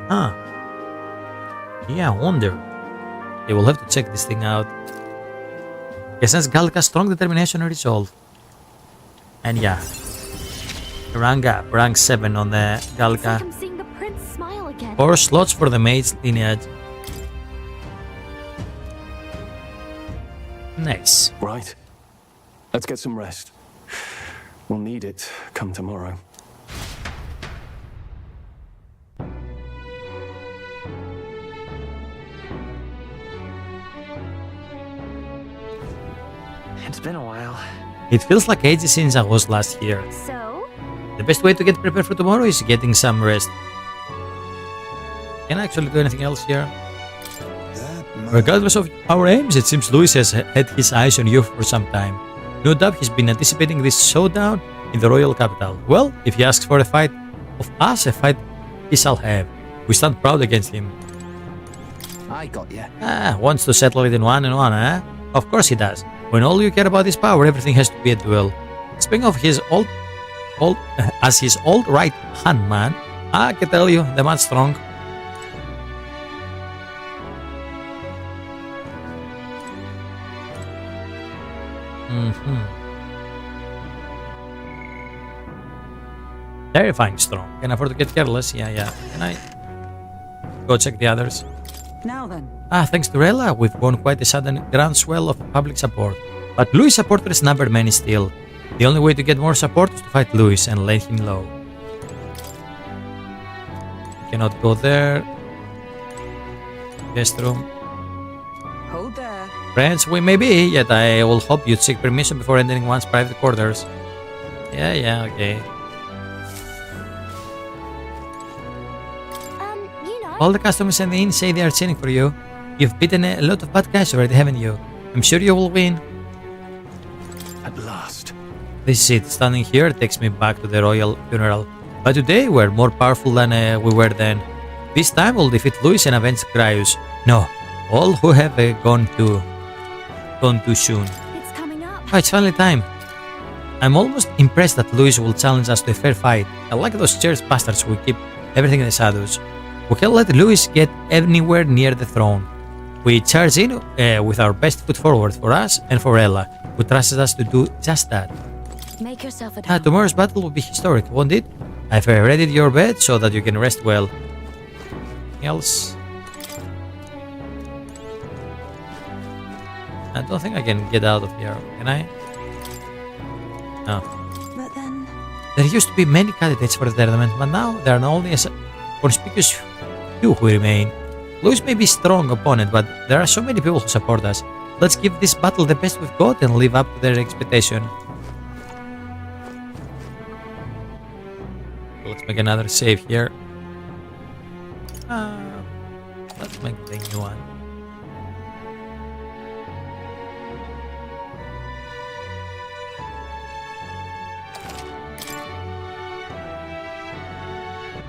Huh. Yeah, I wonder. Okay, we'll have to check this thing out. Okay, since Gallica, strong determination and resolve. And yeah. Rank up, rank 7 on the Gallica. I'm seeing the prince smile again. 4 slots for the mage's lineage. Nice. Right. Let's get some rest. We'll need it come tomorrow. It's been a while. It feels like ages since I was last here. So? The best way to get prepared for tomorrow is getting some rest. Can I actually do anything else here? Regardless of our aims, it seems Louis has had his eyes on you for some time. No doubt he's been anticipating this showdown in the royal capital. Well, if he asks for a fight of us, a fight he shall have. We stand proud against him. I got you. Wants to settle it in one and one, eh? Of course he does. When all you care about is power, everything has to be a duel. Speaking of his as his old right hand man, I can tell you, the man's strong. Terrifying strong. Can I afford to get careless? Yeah. Can I go check the others? Now then. Thanks to Rella, we've won quite a sudden groundswell of public support. But Louis' supporters number many still. The only way to get more support is to fight Louis and lay him low. Cannot go there. Guest room. Hold there. Friends we may be, yet I will hope you'd seek permission before entering one's private quarters. Yeah, okay. All the customers in the inn say they are cheering for you. You've beaten a lot of bad guys already, haven't you? I'm sure you will win. At last. This seat, standing here, takes me back to the royal funeral. But today we're more powerful than we were then. This time we'll defeat Louis and avenge Cryus. No, all who have gone too soon. It's coming up. Oh, it's finally time. I'm almost impressed that Louis will challenge us to a fair fight. I like those chairs bastards who keep everything in the shadows. We can't let Louis get anywhere near the throne. We charge in with our best foot forward for us and for Ella, who trusts us to do just that. Make yourself at home. Tomorrow's battle will be historic, won't it? I've readied your bed so that you can rest well. Anything else? I don't think I can get out of here, can I? No. But then... There used to be many candidates for the tournament, but now there are only a conspicuous few who remain. Louis may be a strong opponent, but there are so many people who support us. Let's give this battle the best we've got and live up to their expectation. Let's make another save here. Let's make the new one.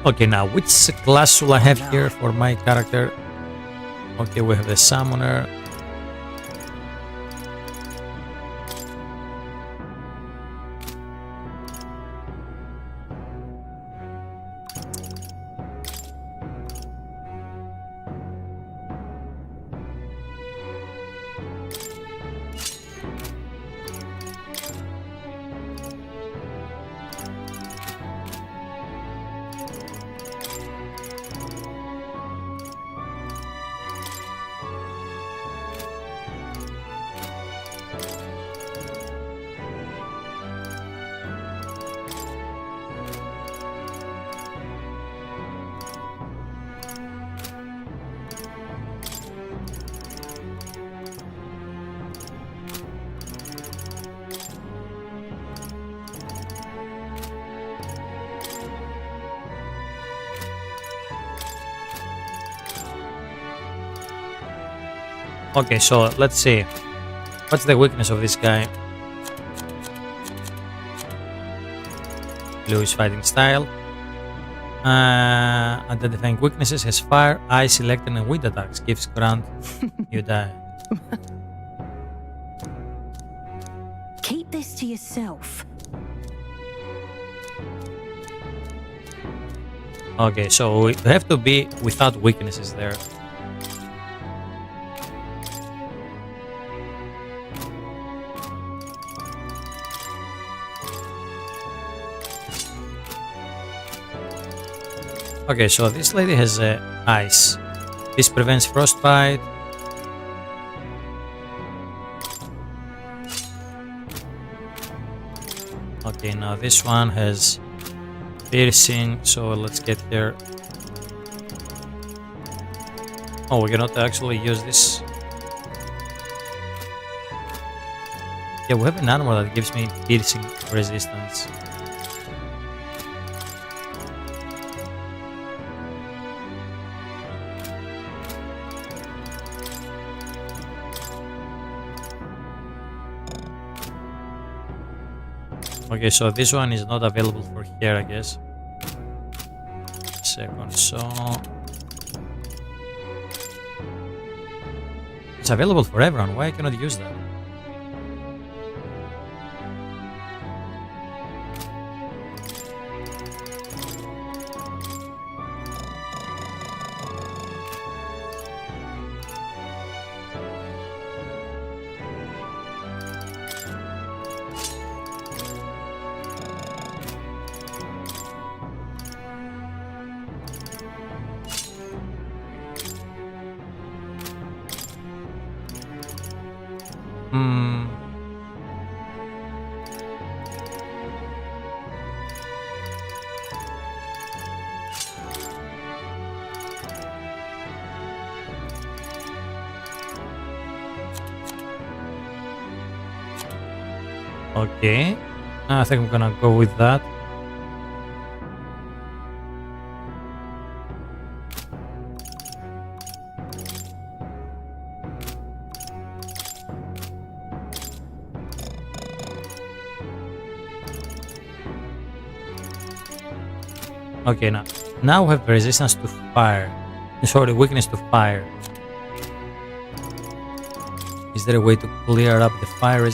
Okay, now which class should I have here for my character? Okay, we have the summoner. Okay, so let's see. What's the weakness of this guy? Louis' fighting style. Identifying weaknesses has fire, ice, electric, and wind attacks. Gives ground, you die. Keep this to yourself. Okay, so we have to be without weaknesses there. Okay, so this lady has ice. This prevents frostbite. Okay, now this one has piercing, so let's get here. Oh, we cannot actually use this. Yeah, we have an armor that gives me piercing resistance. Okay, so this one is not available for here, I guess. Second, so it's available for everyone. Why I cannot use that? Okay, I think I'm gonna go with that. Okay, now we have resistance to fire. Sorry, weakness to fire. Is there a way to clear up the fire?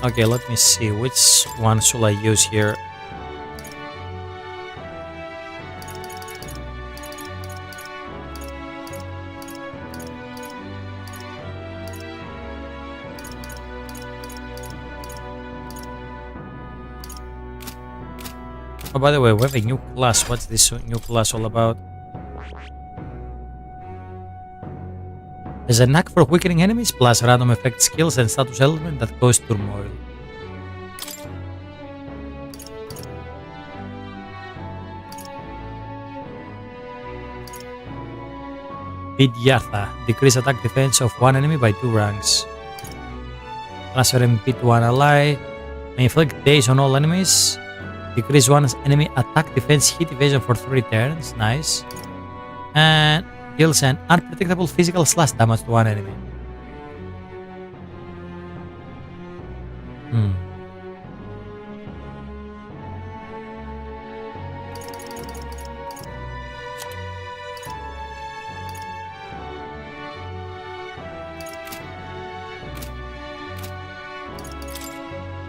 Okay, let me see, which one should I use here? Oh, by the way, we have a new class. What's this new class all about? There's a knack for weakening enemies, plus random effect skills and status element that cause turmoil. Vidyartha. Decrease attack defense of one enemy by 2 ranks. Transfer MP to one ally. May inflict daze on all enemies. Decrease one enemy attack defense hit evasion for 3 turns. Nice. And deals an unpredictable physical slash damage to one enemy.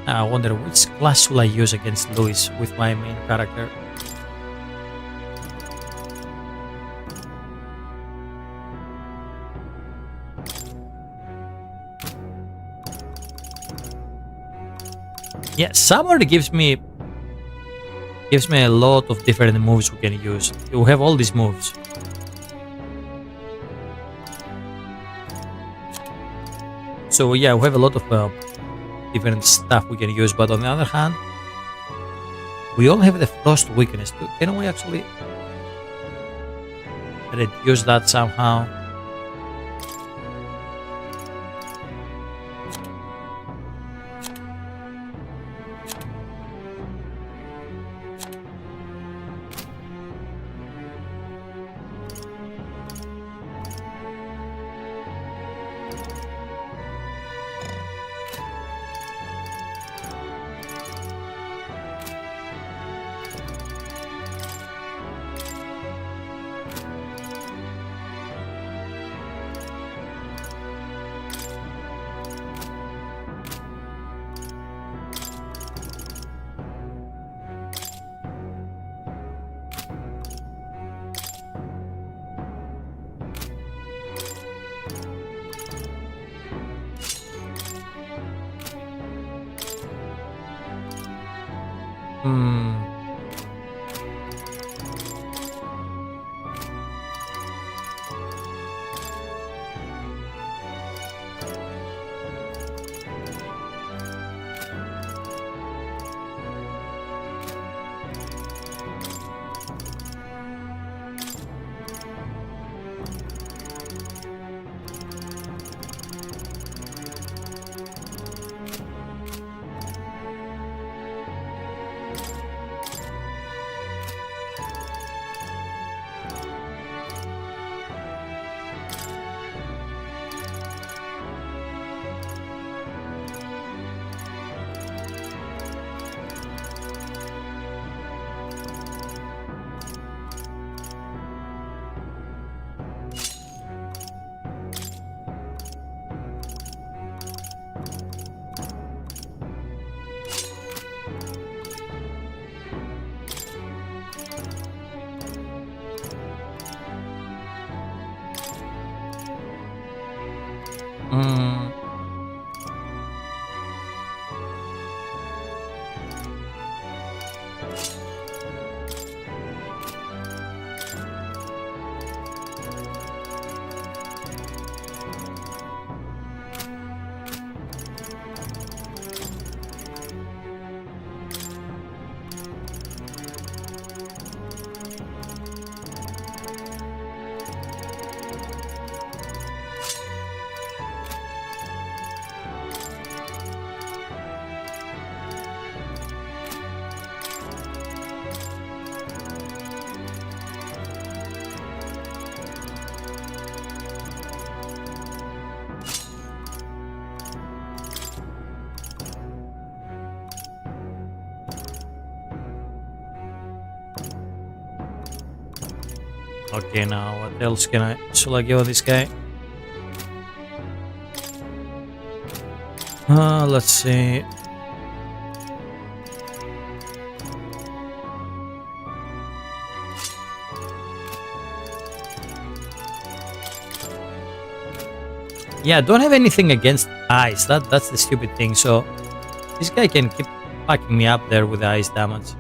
I wonder which class will I use against Louis with my main character. Yeah, Summer gives me a lot of different moves we can use. We have all these moves. So yeah, we have a lot of different stuff we can use, but on the other hand, we all have the frost weakness too. Can we actually reduce that somehow? Mm. Okay, now what else should I give this guy? Let's see. Yeah, don't have anything against ice. That's the stupid thing. So this guy can keep fucking me up there with the ice damage.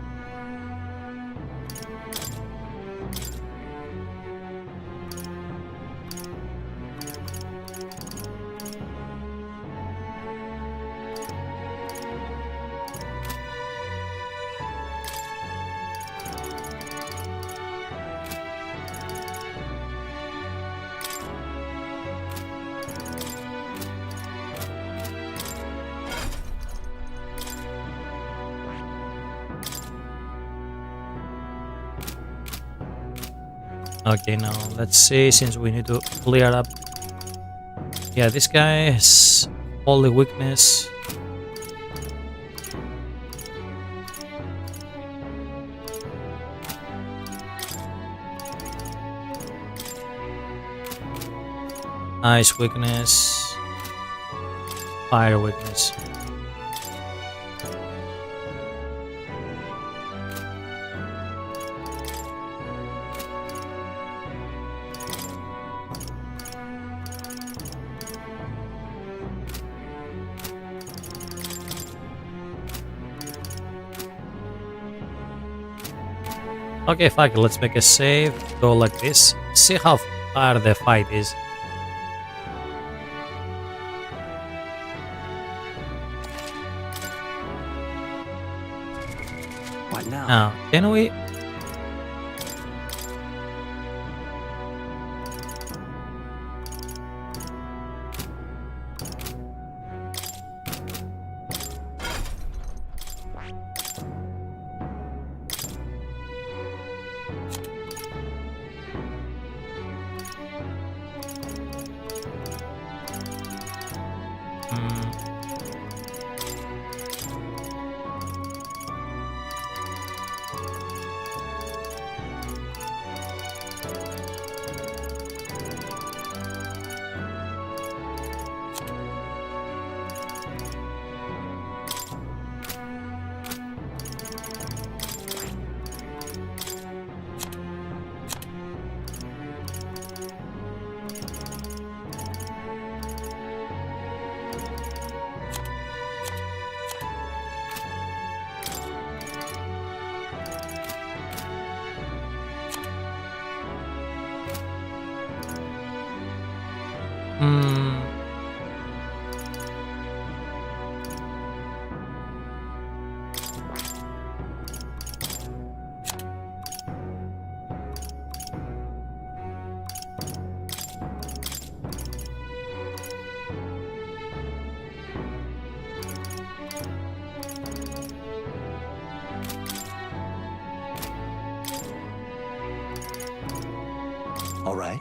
Okay, now let's see, since we need to clear up. Yeah, this guy has all the weakness. Ice weakness. Fire weakness. Okay, fuck it, let's make a save, go like this, see how far the fight is. What now? Now, can we... All right.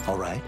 All right.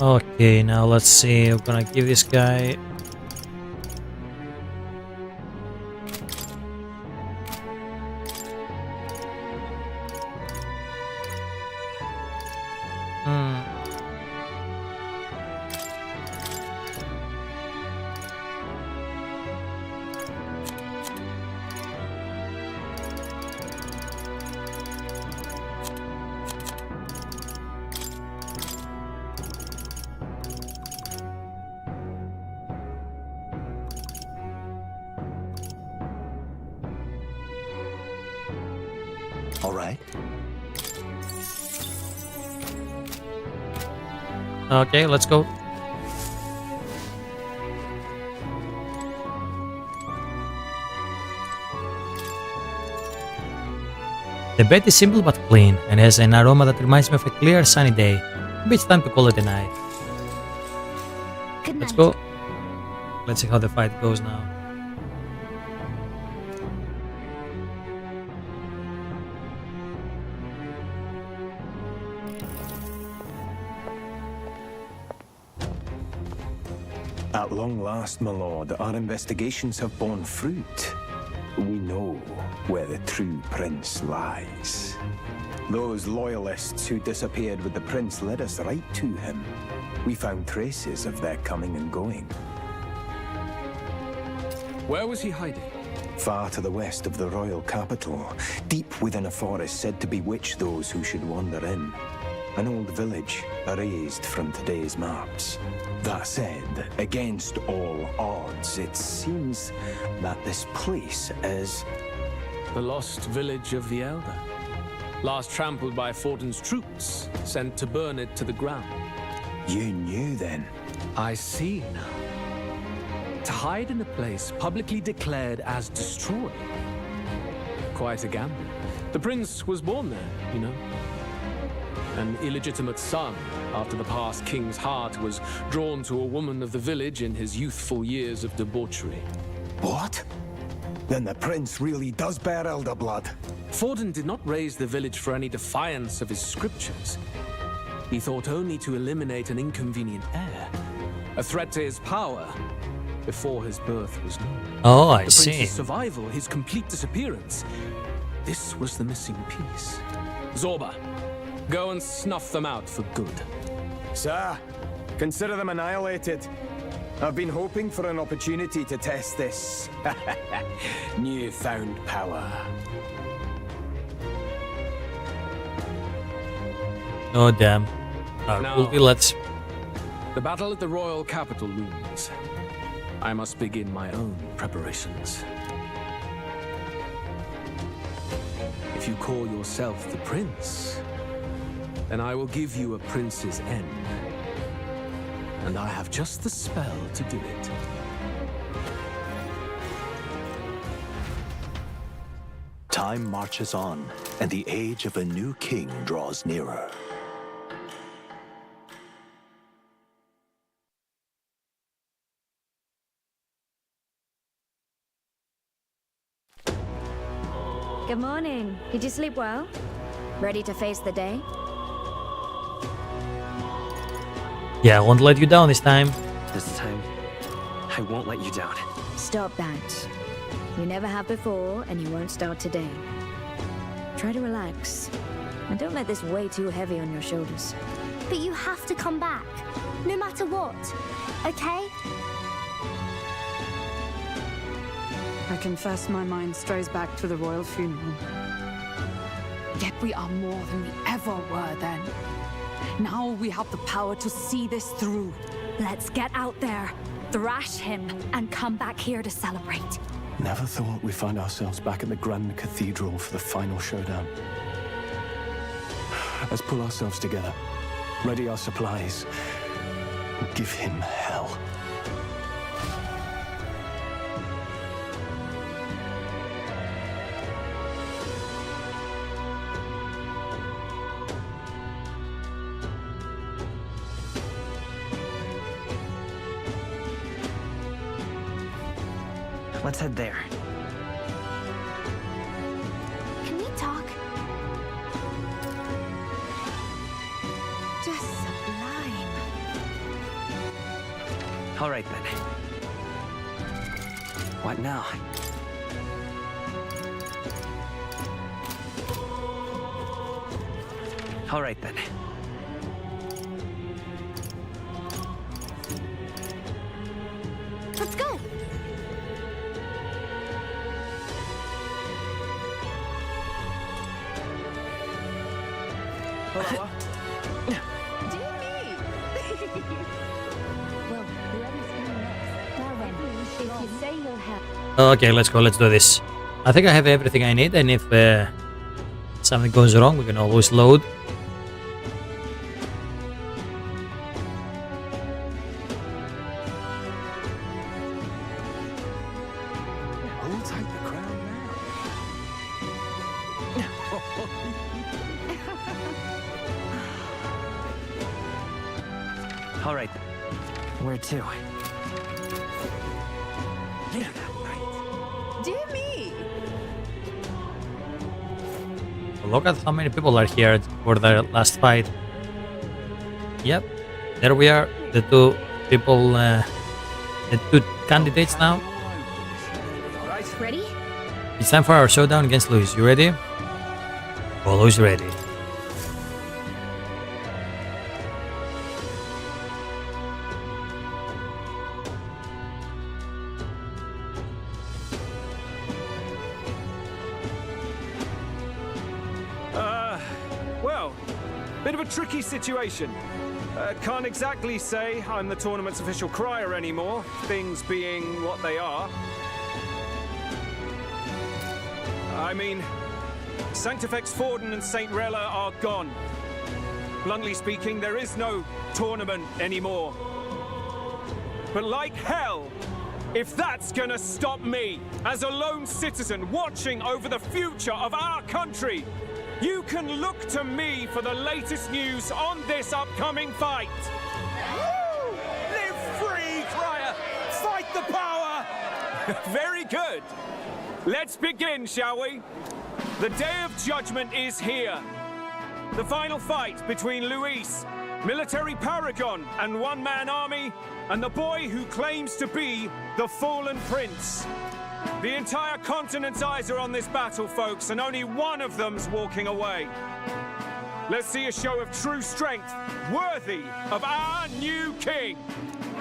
Okay, now let's see. I'm gonna give this guy. All right. Okay, let's go. The bed is simple but clean and has an aroma that reminds me of a clear sunny day. Maybe it's time to call it a night. Good night. Let's go. Let's see how the fight goes now. At long last, my lord, our investigations have borne fruit. We know where the true prince lies. Those loyalists who disappeared with the prince led us right to him. We found traces of their coming and going. Where was he hiding? Far to the west of the royal capital, deep within a forest said to bewitch those who should wander in. An old village, erased from today's maps. That said, against all odds, it seems that this place is... The lost village of the Elder. Last trampled by Fortin's troops, sent to burn it to the ground. You knew then? I see now. To hide in a place publicly declared as destroyed. Quite a gamble. The prince was born there, you know. An illegitimate son, after the past king's heart was drawn to a woman of the village in his youthful years of debauchery. What? Then the prince really does bear elder blood. Fortin did not raise the village for any defiance of his scriptures. He thought only to eliminate an inconvenient heir, a threat to his power, before his birth was known. Oh, I the see. The prince's survival, his complete disappearance. This was the missing piece. Zorba, go and snuff them out for good. Sir, consider them annihilated. I've been hoping for an opportunity to test this newfound power. Oh, damn. Now, Let's... The battle at the royal capital looms. I must begin my own preparations. If you call yourself the prince, then I will give you a prince's end. And I have just the spell to do it. Time marches on, and the age of a new king draws nearer. Good morning. Did you sleep well? Ready to face the day? Yeah, I won't let you down this time. This time, I won't let you down. Stop that. You never have before, and you won't start today. Try to relax. And don't let this weigh too heavy on your shoulders. But you have to come back, no matter what, okay? I confess my mind strays back to the royal funeral. Yet we are more than we ever were then. Now we have the power to see this through. Let's get out there thrash him, and come back here to celebrate. Never thought we'd find ourselves back at the Grand Cathedral for the final showdown. Let's pull ourselves together, ready our supplies, and give him hell. Let's head there. Can we talk? Just sublime. All right, then. What now? All right, then. Let's go. Dear me! Well, whoever's coming next. Well then, if you say you'll help. Okay, let's go. Let's do this. I think I have everything I need, and if something goes wrong, we can always load. We'll take the crown All right. Where to? Dear me! Look at how many people are here for the last fight. Yep, there we are, the two people, the two candidates now. Ready? It's time for our showdown against Luis. You ready? Always ready. Well, bit of a tricky situation. Can't exactly say I'm the tournament's official crier anymore, things being what they are. I mean, Sanctifex Forden and St. Rella are gone. Bluntly speaking, there is no tournament anymore. But like hell, if that's gonna stop me, as a lone citizen watching over the future of our country, you can look to me for the latest news on this upcoming fight. Woo! Live free, crier! Fight the power! Very good. Let's begin, shall we? The Day of Judgment is here. The final fight between Luis, military paragon and one-man army, and the boy who claims to be the fallen prince. The entire continent's eyes are on this battle, folks, and only one of them's walking away. Let's see a show of true strength, worthy of our new king.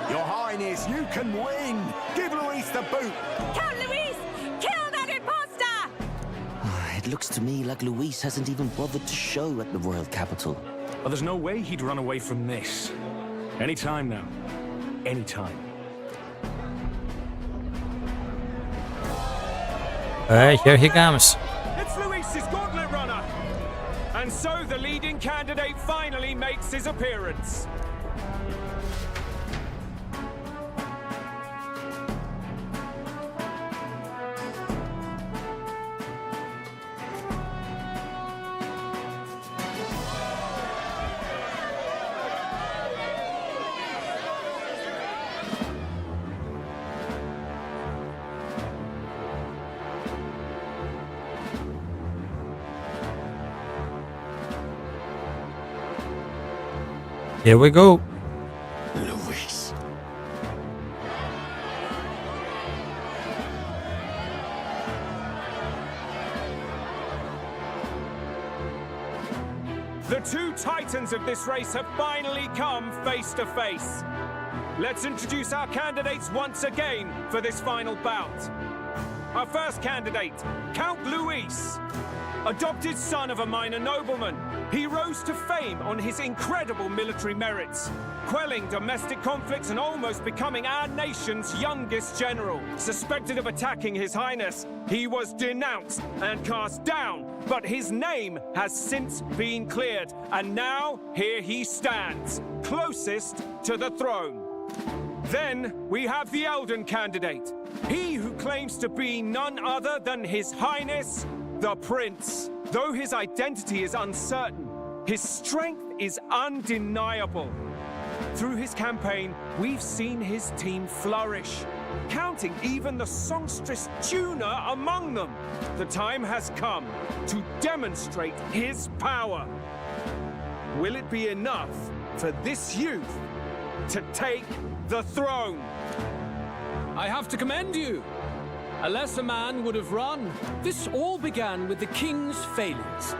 Your Highness, you can win. Give Luis the boot. Count Luis! Kill that imposter! It looks to me like Luis hasn't even bothered to show at the royal capital. Well, there's no way he'd run away from this. Anytime now. Anytime. Alright, here he comes. It's Luis's gauntlet runner. And so the leading candidate finally makes his appearance. Here we go. Luis. The two titans of this race have finally come face to face. Let's introduce our candidates once again for this final bout. our first candidate, Count Luis. Adopted son of a minor nobleman, he rose to fame on his incredible military merits, quelling domestic conflicts and almost becoming our nation's youngest general. Suspected of attacking His Highness, he was denounced and cast down, but his name has since been cleared, and now here he stands, closest to the throne. Then we have the Elden candidate, he who claims to be none other than His Highness, the Prince. Though his identity is uncertain, his strength is undeniable. Through his campaign, we've seen his team flourish, counting even the songstress tuner among them. The time has come to demonstrate his power. Will it be enough for this youth to take the throne? I have to commend you. A lesser man would have run. This all began with the king's failures.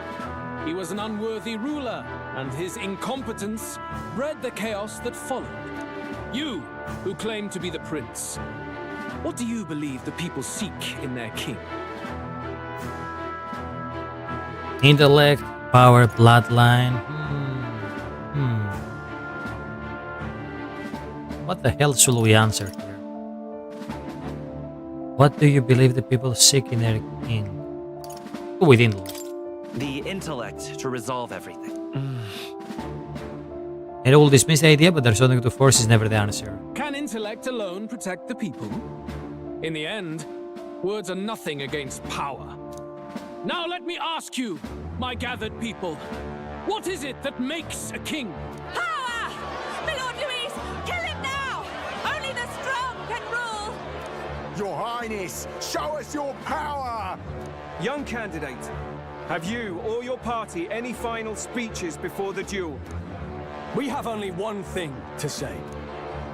He was an unworthy ruler, and his incompetence bred the chaos that followed. You, who claim to be the prince, what do you believe the people seek in their king? Intellect, power, bloodline. What the hell should we answer here? What do you believe the people seek in their king? With intellect. The intellect to resolve everything. And I will dismiss the idea, but resorting to force is never the answer. Can intellect alone protect the people? In the end, words are nothing against power. Now let me ask you, my gathered people, what is it that makes a king? Power! My Lord Luis, kill him now! Only the strong can rule! Your Highness, show us your power! Young candidate, have you or your party any final speeches before the duel? We have only one thing to say.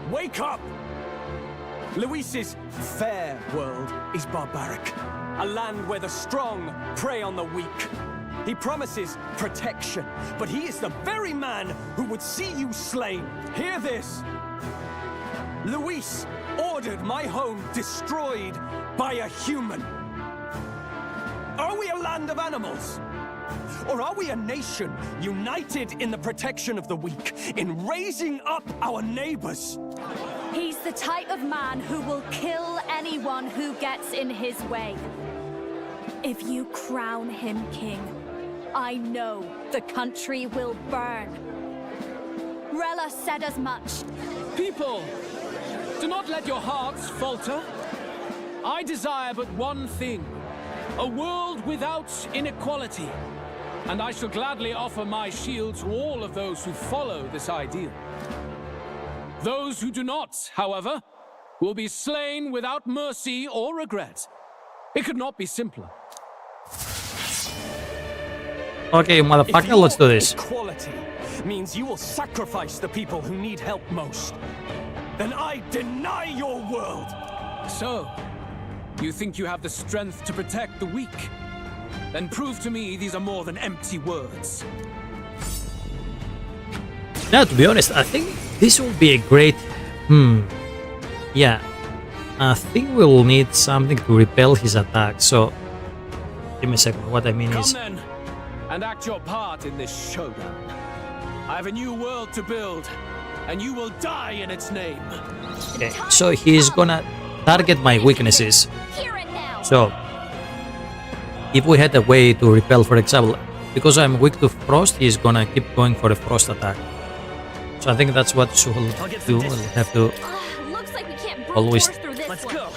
Wake up! Luis's fair world is barbaric. A land where the strong prey on the weak. He promises protection, but he is the very man who would see you slain. Hear this. Luis ordered my home destroyed by a human. Are we a land of animals? Or are we a nation united in the protection of the weak, in raising up our neighbors? He's the type of man who will kill anyone who gets in his way. If you crown him king, I know the country will burn. Rella said as much. People, do not let your hearts falter. I desire but one thing, a world without inequality. And I shall gladly offer my shield to all of those who follow this ideal. Those who do not, however, will be slain without mercy or regret. It could not be simpler. Okay, motherfucker, let's do this. Equality means you will sacrifice the people who need help most. Then I deny your world. So, you think you have the strength to protect the weak? Then prove to me these are more than empty words. Now, to be honest, I think this will be a great... Yeah. I think we'll need something to repel his attack, so... Give me a second, what I mean is... Come then, and act your part in this showdown. I have a new world to build, and you will die in its name. Okay, so he's gonna target my weaknesses. So... If we had a way to repel, for example, because I'm weak to frost, he's gonna keep going for a frost attack. So I think that's what she'll do. We'll have to Looks like we can't always... Let's go.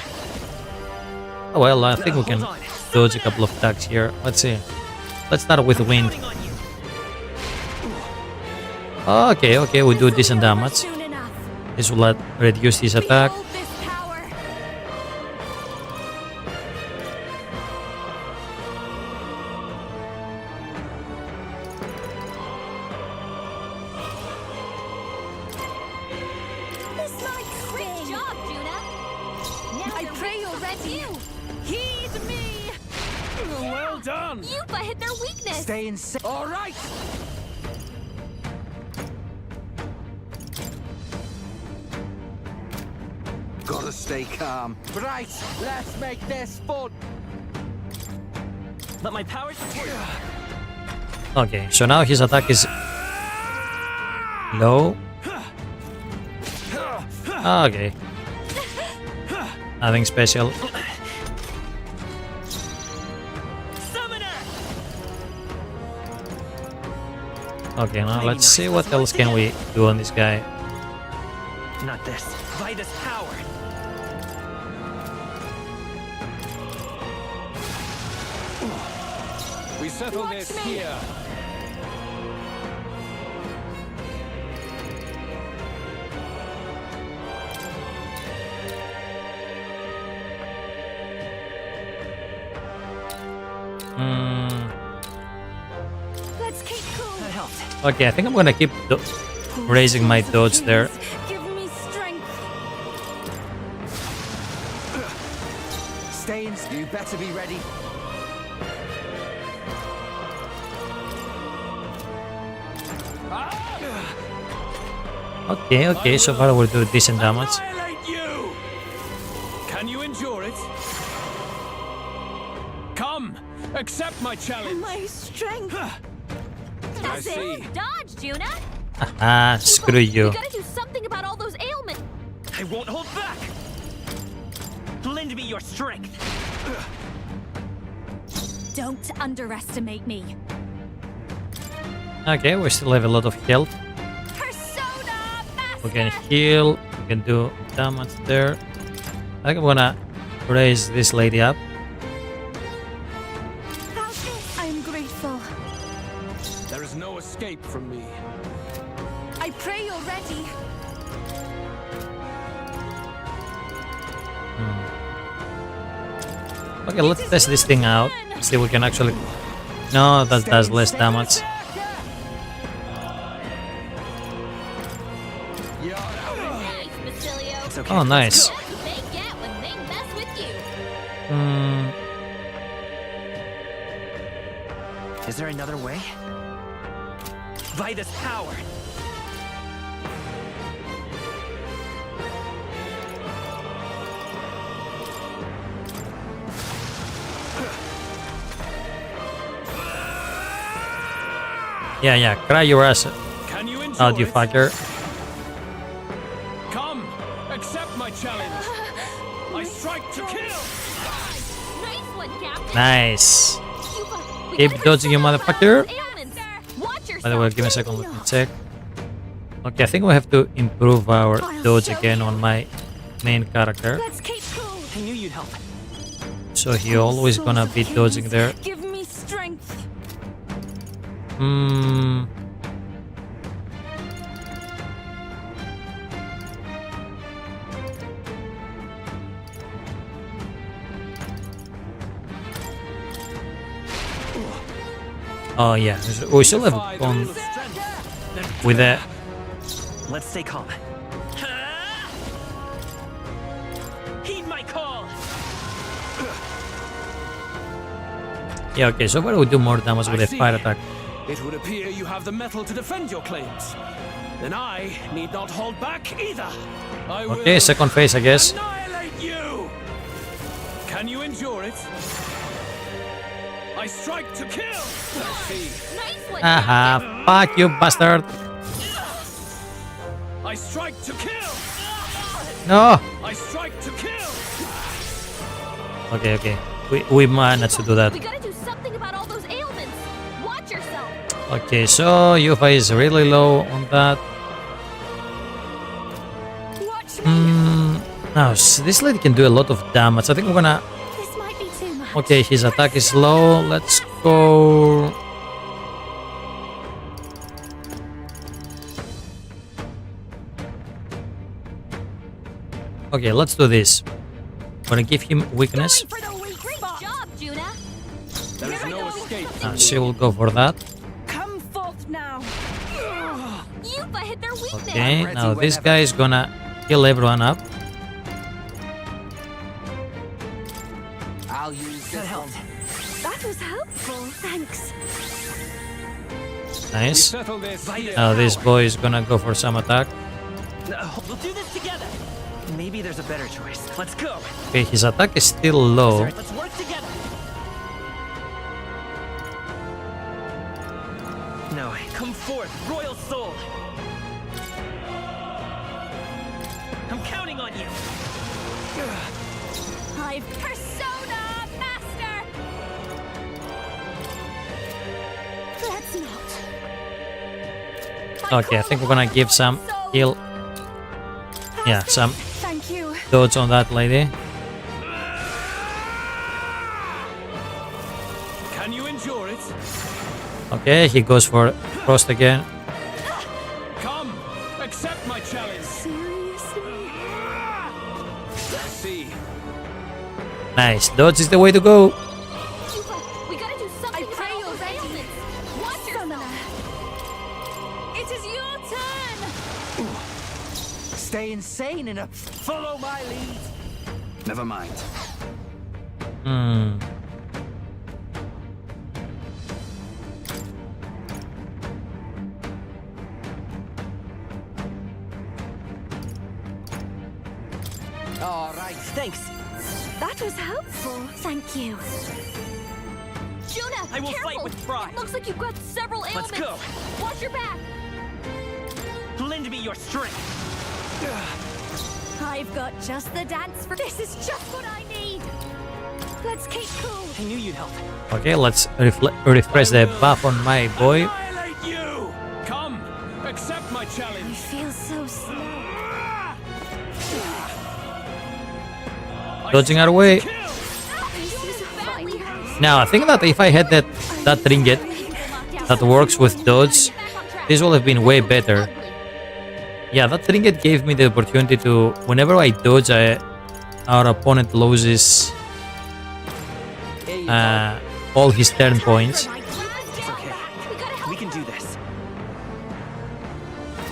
Oh, well, I think we can dodge a couple of attacks here. Let's see. Let's start with the wind. Okay, we do decent damage. This will reduce his attack. All right. to stay calm. Right, let's make this fun. Let my power support. Okay, so now his attack is low. Okay. Nothing special. Okay, now let's see what else can we do on this guy. Not this. Vitus power. We settle this here. Let's keep cool. That helped. Okay, I think I'm gonna keep raising my dodge there. Give me strength. Stains, you better be ready. Okay, so far we'll do decent damage. You. Can you endure it? Come, accept my challenge. My strength. That's it. Dodge, Juna. Ah, screw you. We gotta do something about all those ailments. I won't hold back. Lend me your strength. Don't underestimate me. Okay, we still have a lot of health. We can heal, we can do damage there. I think I'm gonna raise this lady up. I'm grateful. There is no escape from me. I pray you're ready. Okay, let's test this thing out. See if we can actually... No, that does less damage. Okay. Oh, nice. They get when they mess with you. Is there another way? Vitus power. Yeah, cry your ass out, you fucker. Come, accept my challenge. I strike to kill. Nice one, Captain. Nice. Keep dodging, you motherfucker. Watch yourself. By the way, give me a second, let me check. Okay, I think we have to improve our dodge again on my main character. Let's keep cool. I knew you'd help. So he always gonna be dodging there. Give me strength. Oh yeah, we still have gone with that. Let's stay calm. Heed my call. Yeah, okay, so far we do more damage with a fire attack. It would appear you have the metal to defend your claims. Then I need not hold back either. I will Okay, second phase, I guess. annihilate you. Can you endure it? I strike to kill. Let's see. Haha, fuck you, bastard. I strike to kill. No. I strike to kill. Okay. We managed to do that. We gotta do something about all those ailments. Watch yourself. Okay, so Yufa is really low on that. Now, this lady can do a lot of damage. I think we're gonna... This might be too much. Okay, his attack is low. Let's go... Okay, let's do this. I'm gonna give him weakness. Great job, Juna. There is no escape. She will go for that. Come forth now. Yufa hit their weakness. Okay, now this guy is gonna heal everyone up. I'll use this one. That was helpful. Thanks. Nice. Settle this. Now this boy is gonna go for some attack. We'll do this together. Maybe there's a better choice. Let's go. Okay, his attack is still low. Right, let's work together. No, come forth, royal soul. I'm counting on you. I've persona master. Let's not. Okay, I think we're gonna give some heal. Yeah, some Thank you. dodge on that lady. Can you endure it? Okay, he goes for frost again. Come, accept my challenge. Seriously? Let's see. Nice, dodge is the way to go. We gotta do something about all those ailments. Watch yourself. It is your turn. Stay insane and follow my lead. Never mind. Hmm. All right. Thanks. That was helpful. Thank you. Juna, I will careful. fight with pride. It looks like you've got several ailments. Let's go. Watch your back. Lend me your strength. I've got just the dance for this. Is just what I need. Let's keep cool. I knew you'd help. Okay, let's refresh the buff on my boy. Annihilate you. Come, accept my I challenge. feel so slow. Dodging our way. Now, I think that if I had that trinket that works with dodge, this would have been way better. Yeah, that trinket gave me the opportunity to, whenever I dodge, our opponent loses all his turn points. It's okay. We can do this.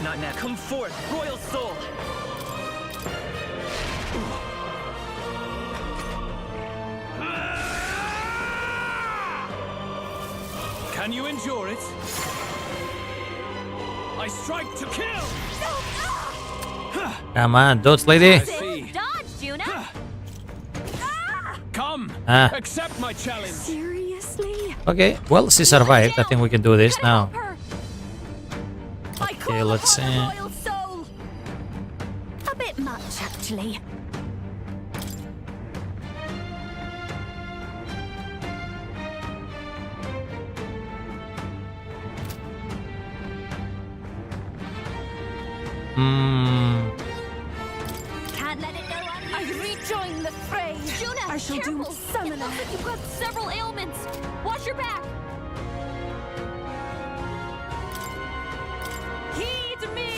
Not now. Come forth, royal soul. Can you endure it? I strike to kill. Come on, dodge lady. See. Dodge, Juna. Come, Ah. accept my challenge. Seriously? Okay, well, she survived. I think we can do this now. Okay, let's see. Royal soul. A bit much, actually. Can't let it go on. I rejoin the fray. Juna, I shall careful. do It summoner. looks like you've got several ailments. Watch your back. Heed me.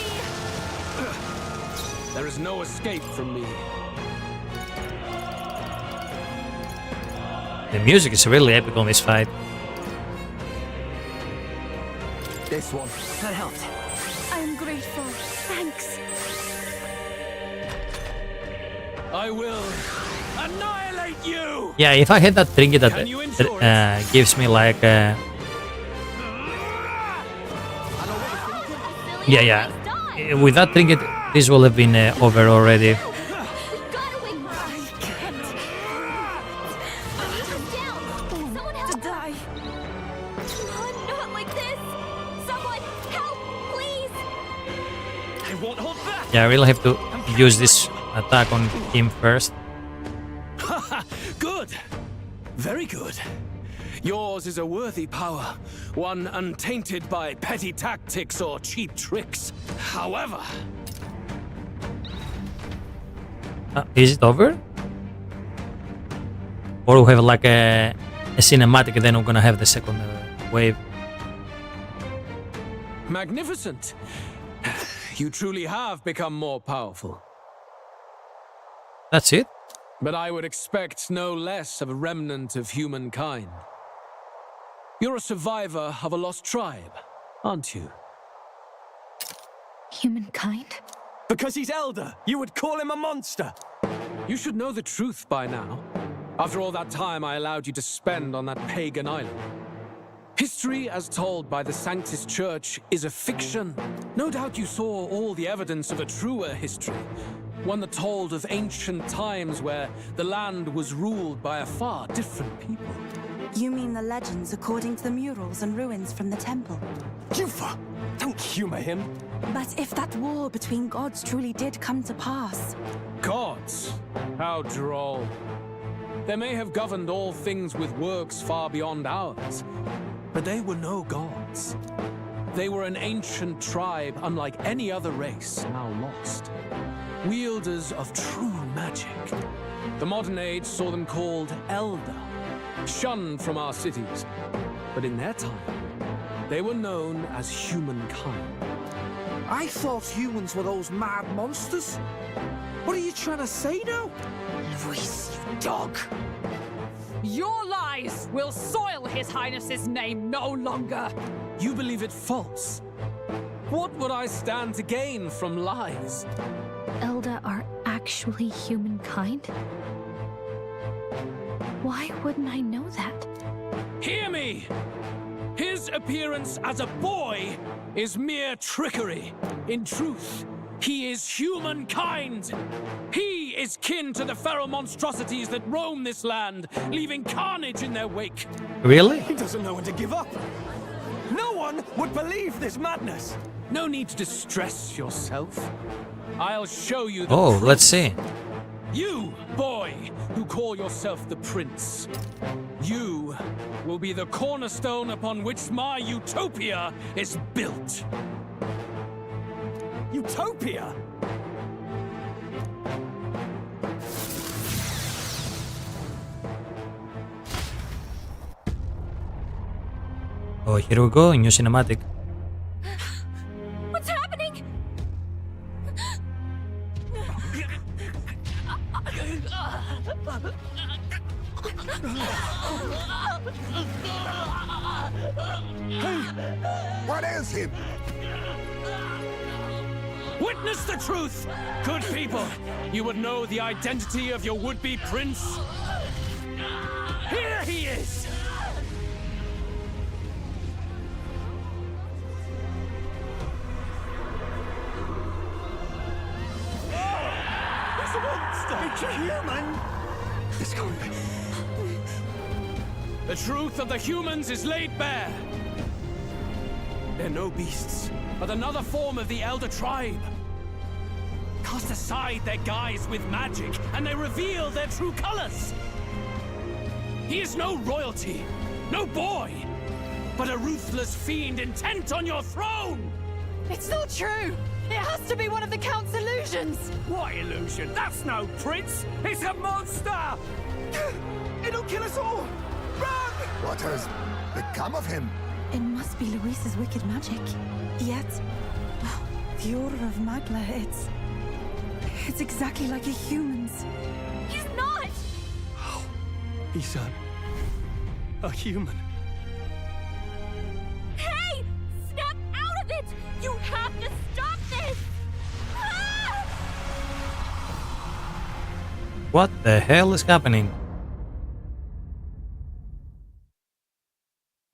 There is no escape from me. The music is really epic on this fight. This one. That helped. I am grateful. Thanks. I will annihilate you. Yeah, if I had that trinket that gives me like yeah. With that trinket, this will have been over already. To die. Come on, not like this. Someone help, please. I won't hold back. Yeah, I really have to use this attack on him first. Good. Very good. Yours is a worthy power, one untainted by petty tactics or cheap tricks. However... Is it over? Or we have like a cinematic and then we're gonna have the second wave. Magnificent. You truly have become more powerful. That's it? But I would expect no less of a remnant of humankind. You're a survivor of a lost tribe, aren't you? Humankind? Because he's elder, you would call him a monster. You should know the truth by now. After all that time I allowed you to spend on that pagan island. History, as told by the Sanctus Church, is a fiction. No doubt you saw all the evidence of a truer history. one that told of ancient times where the land was ruled by a far different people. You mean the legends according to the murals and ruins from the temple? Yufa! Don't humor him. But if that war between gods truly did come to pass... Gods? How droll. They may have governed all things with works far beyond ours, but they were no gods. They were an ancient tribe unlike any other race, now lost. Wielders of true magic. The modern age saw them called Elder, shunned from our cities. But in their time, they were known as humankind. I thought humans were those mad monsters. What are you trying to say now? Luis, you dog! Your lies will soil His Highness's name no longer! You believe it false? What would I stand to gain from lies? Elder are actually humankind? Why wouldn't I know that? Hear me! His appearance as a boy is mere trickery. In truth, he is humankind. He is kin to the feral monstrosities that roam this land, leaving carnage in their wake. Really? He doesn't know when to give up. No one would believe this madness. No need to distress yourself. I'll show you the Oh, proof. let's see. You, boy, who call yourself the prince. You will be the cornerstone upon which my utopia is built. Utopia? Oh, here we go, new cinematic. What's happening? What is him? Witness the truth, good people. You would know the identity of your would-be prince. Here he is. It's a monster! It's a human! It's gone. The truth of the humans is laid bare. They're no beasts, but another form of the Elder Tribe. Cast aside their guise with magic, and they reveal their true colors. He is no royalty, no boy, but a ruthless fiend intent on your throne! It's not true! It has to be one of the Count's illusions! What illusion? That's no prince! It's a monster! It'll kill us all! Run! What has become of him? It must be Luis's wicked magic. Yet, the aura of Magla, it's exactly like a human's. He's not! He's a human. Hey! Snap out of it! You have to stop this! Ah! What the hell is happening?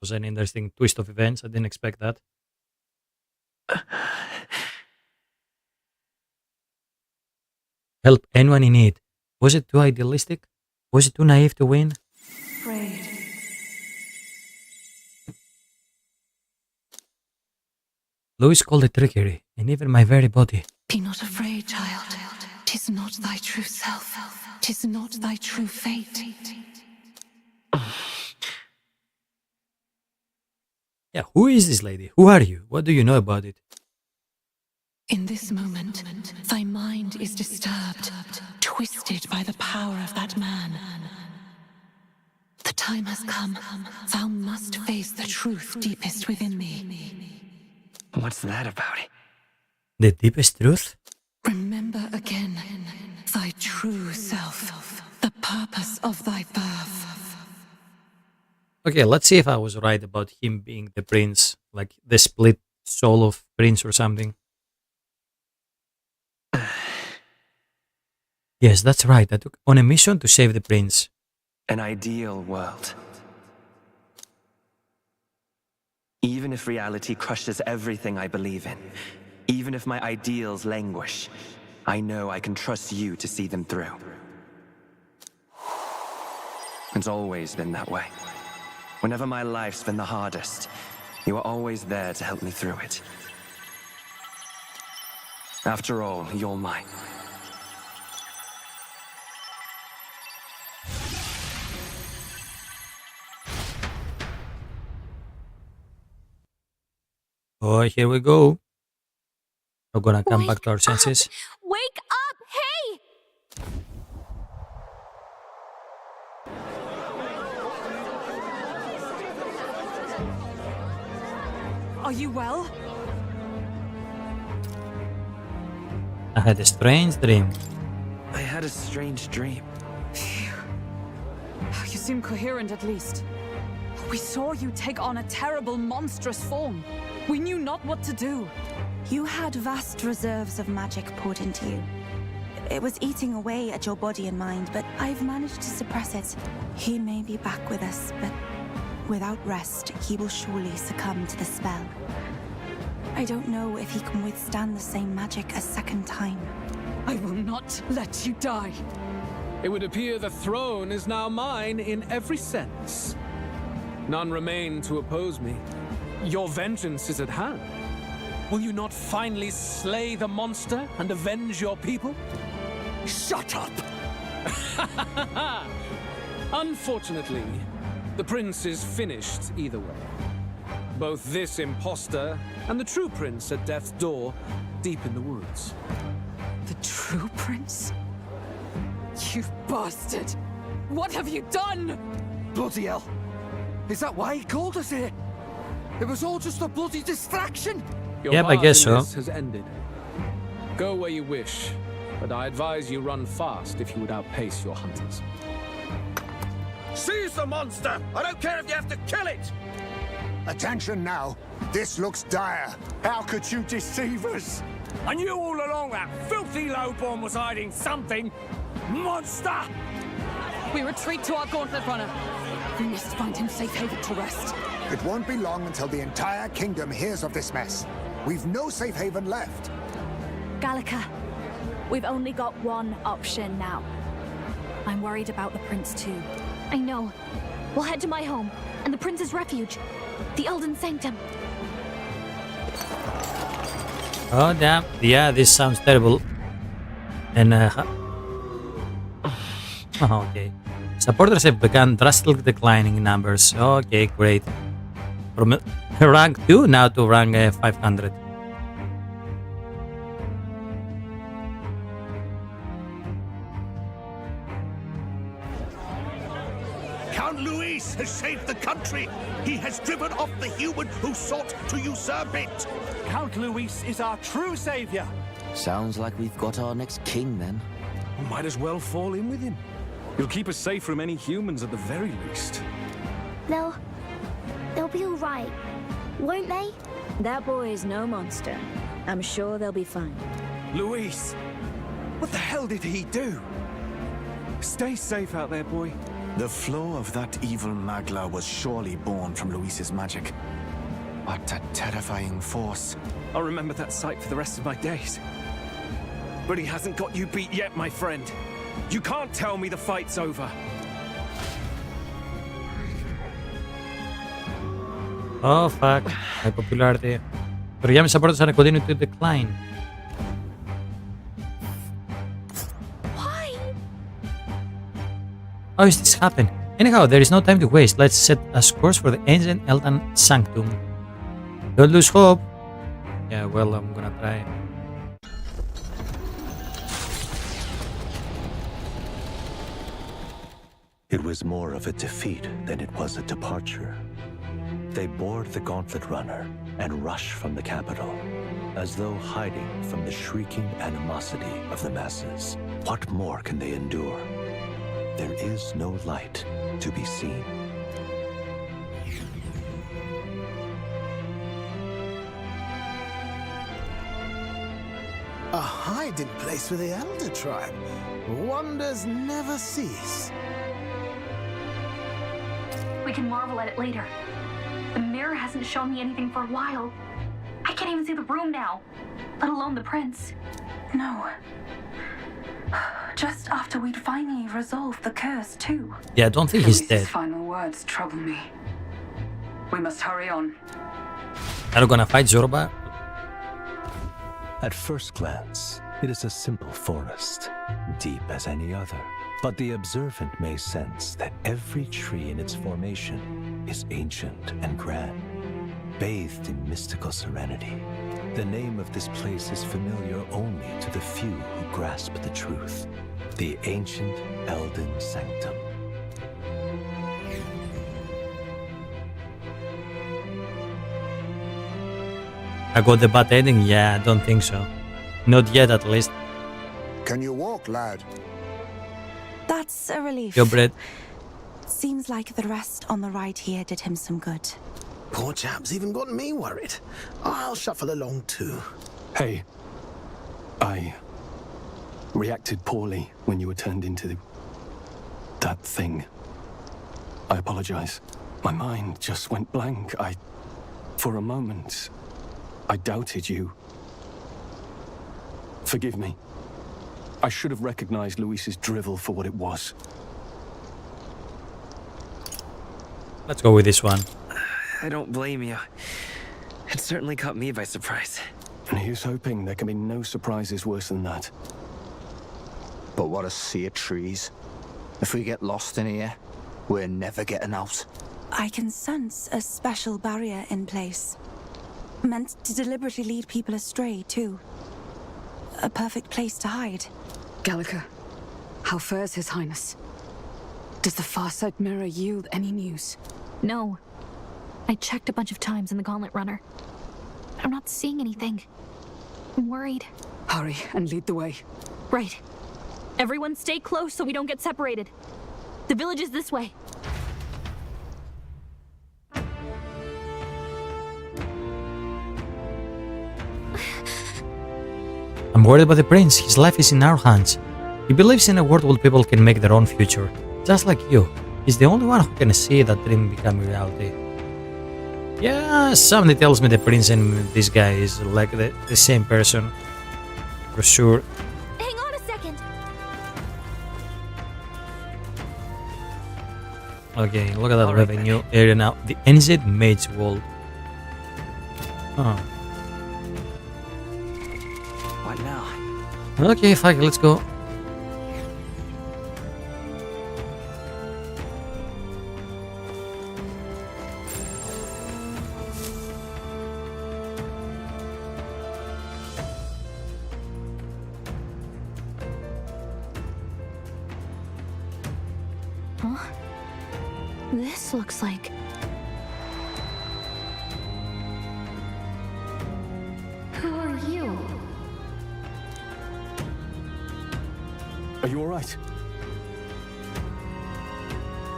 Was an interesting twist of events. I didn't expect that. Help anyone in need. Was it too idealistic? Was it too naive to win? Afraid. Louis called it trickery, and even my very body. Be not afraid, child. 'Tis not thy true self. 'Tis not thy true fate. Yeah, who is this lady? Who are you? What do you know about it? In this moment, thy mind is disturbed, twisted by the power of that man. The time has come. Thou must face the truth deepest within thee. What's that about? The deepest truth? Remember again thy true self, the purpose of thy birth. Okay, let's see if I was right about him being the prince, like the split soul of prince or something. Yes, that's right. I took on a mission to save the prince. An ideal world. Even if reality crushes everything I believe in, even if my ideals languish, I know I can trust you to see them through. It's always been that way. Whenever my life's been the hardest, you are always there to help me through it. After all, you're mine. Oh, here we go. We're gonna come back to our senses. Wake up! Hey! Are you well? I had a strange dream. I had a strange dream. You seem coherent at least. We saw you take on a terrible, monstrous form. We knew not what to do. You had vast reserves of magic poured into you. It was eating away at your body and mind, but I've managed to suppress it. He may be back with us, but without rest, he will surely succumb to the spell. I don't know if he can withstand the same magic a second time. I will not let you die. It would appear the throne is now mine in every sense. None remain to oppose me. Your vengeance is at hand. Will you not finally slay the monster and avenge your people? Shut up! Unfortunately, the prince is finished either way. Both this imposter and the true prince at death's door, deep in the woods. The true prince? You bastard! What have you done? Bloody hell! Is that why he called us here? It was all just a bloody distraction! Your I guess so. has ended. Go where you wish, but I advise you run fast if you would outpace your hunters. Seize the monster! I don't care if you have to kill it! Attention now. This looks dire. How could you deceive us? I knew all along that filthy lowborn was hiding something. Monster! We retreat to our gauntlet runner. We must find him safe haven to rest. It won't be long until the entire kingdom hears of this mess. We've no safe haven left. Gallica, we've only got one option now. I'm worried about the prince too. I know. We'll head to my home and the prince's refuge, the Elden Sanctum. Oh damn! Yeah, this sounds terrible. And oh, okay. Supporters have begun drastically declining in numbers. Okay, great. From rank 2 now to rank 500. Count Luis has saved the country. He has driven off the human who sought to usurp it. Count Luis is our true savior. Sounds like we've got our next king, then. We might as well fall in with him. He'll keep us safe from any humans at the very least. They'll be all right, won't they? That boy is no monster. I'm sure they'll be fine. Luis, what the hell did he do? Stay safe out there, boy. The flow of that evil Magla was surely born from Luis's magic. What a terrifying force. I'll remember that sight for the rest of my days. But he hasn't got you beat yet, my friend. You can't tell me the fight's over. Oh fuck, my popularity. Pero ya mis supporters are continuing to decline. Why? How is this happen? Anyhow, there is no time to waste. Let's set a course for the ancient Elden Sanctum. Don't lose hope. Yeah, well, I'm gonna try. It was more of a defeat than it was a departure. They board the gauntlet runner and rush from the capital, as though hiding from the shrieking animosity of the masses. What more can they endure? There is no light to be seen. A hiding place for the Elder Tribe. Wonders never cease. We can marvel at it later. The mirror hasn't shown me anything for a while. I can't even see the room now, let alone the prince. No, Just after we'd finally resolved the curse, too. Yeah, I don't think he's Luis's dead. final words trouble me. We must hurry on. Are you gonna fight Zorba? At first glance, it is a simple forest, deep as any other. But the observant may sense that every tree in its formation is ancient and grand, bathed in mystical serenity. The name of this place is familiar only to the few who grasp the truth. The ancient Elden Sanctum. I got the bad ending? Yeah, I don't think so. Not yet, at least. Can you walk, lad? That's a relief. Yo, Brett. Seems like the rest on the ride here did him some good. Poor chap's even got me worried. I'll shuffle along too. Hey, I reacted poorly when you were turned into that thing. I apologize. My mind just went blank. For a moment, I doubted you. Forgive me. I should have recognized Luis's drivel for what it was. Let's go with this one. I don't blame you. It certainly caught me by surprise. And here's hoping there can be no surprises worse than that. But what a sea of trees. If we get lost in here, we're never getting out. I can sense a special barrier in place. Meant to deliberately lead people astray, too. A perfect place to hide. Gallica, how fares His Highness? Does the Farsight mirror yield any news? No. I checked a bunch of times in the Gauntlet Runner. I'm not seeing anything. I'm worried. Hurry and lead the way. Right. Everyone stay close so we don't get separated. The village is this way. I'm worried about the prince. His life is in our hands. He believes in a world where people can make their own future. Just like you. He's the only one who can see that dream become reality. Yeah, somebody tells me the prince and this guy is like the same person. For sure. Hang on a second. Okay, look at that revenue area now. The NZ Mage World. Oh. What now? Okay, fuck it, let's go. Huh? This looks like... Who are you? Are you alright?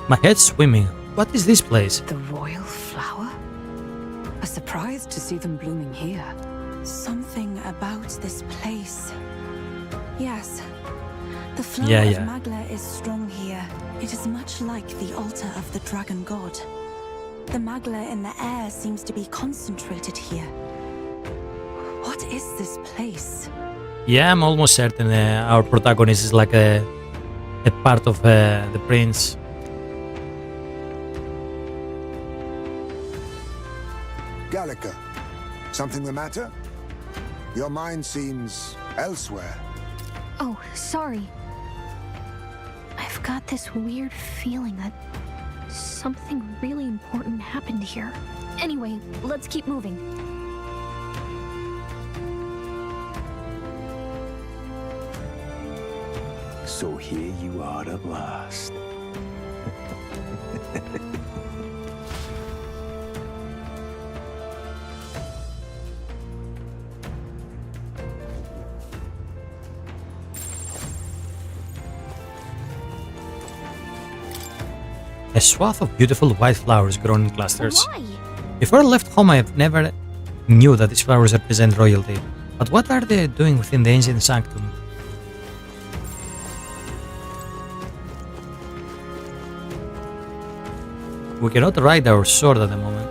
My head's swimming. What is this place? The royal flower? A surprise to see them blooming here. Something about this place. Yes. The flow Yeah. of Magla is strong here. It is much like the altar of the dragon god. The Magla in the air seems to be concentrated here. What is this place? Yeah, I'm almost certain our protagonist is like a part of the prince. Gallica, something the matter? Your mind seems elsewhere. Oh, sorry. I've got this weird feeling that something really important happened here. Anyway, let's keep moving. So here you are at last. A swath of beautiful white flowers grown in clusters. Why? Before I left home, I never knew that these flowers represent royalty. But what are they doing within the ancient sanctum? We cannot ride our sword at the moment.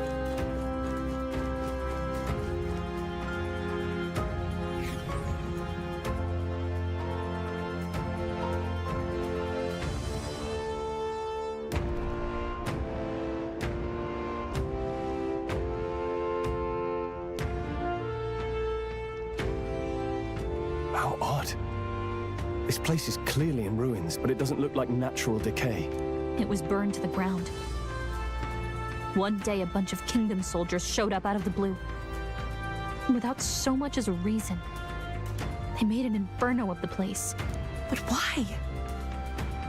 How odd. This place is clearly in ruins, but it doesn't look like natural decay. It was burned to the ground. One day, a bunch of kingdom soldiers showed up out of the blue. Without so much as a reason. They made an inferno of the place. But why?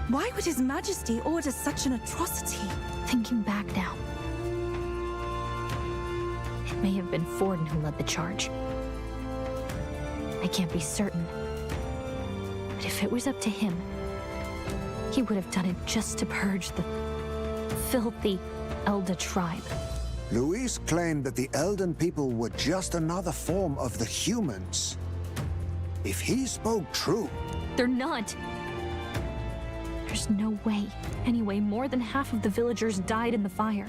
Why would His Majesty order such an atrocity? Thinking back now, it may have been Forden who led the charge. I can't be certain. But if it was up to him, he would have done it just to purge the filthy Elda tribe. Luis claimed that the Elden people were just another form of the humans. If he spoke true... They're not. There's no way. Anyway, more than half of the villagers died in the fire.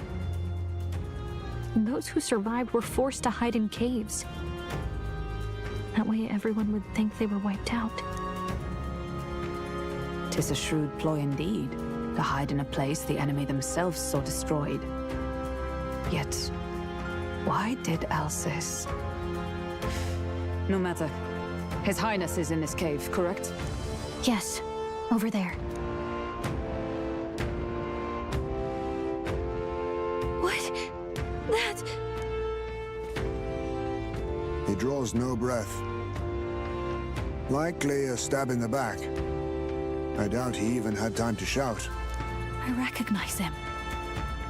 And those who survived were forced to hide in caves. That way everyone would think they were wiped out. 'Tis a shrewd ploy indeed, to hide in a place the enemy themselves saw destroyed. Yet, why did Alcis? No matter. His Highness is in this cave, correct? Yes, over there. What? That... He draws no breath. Likely a stab in the back. I doubt he even had time to shout. I recognize him.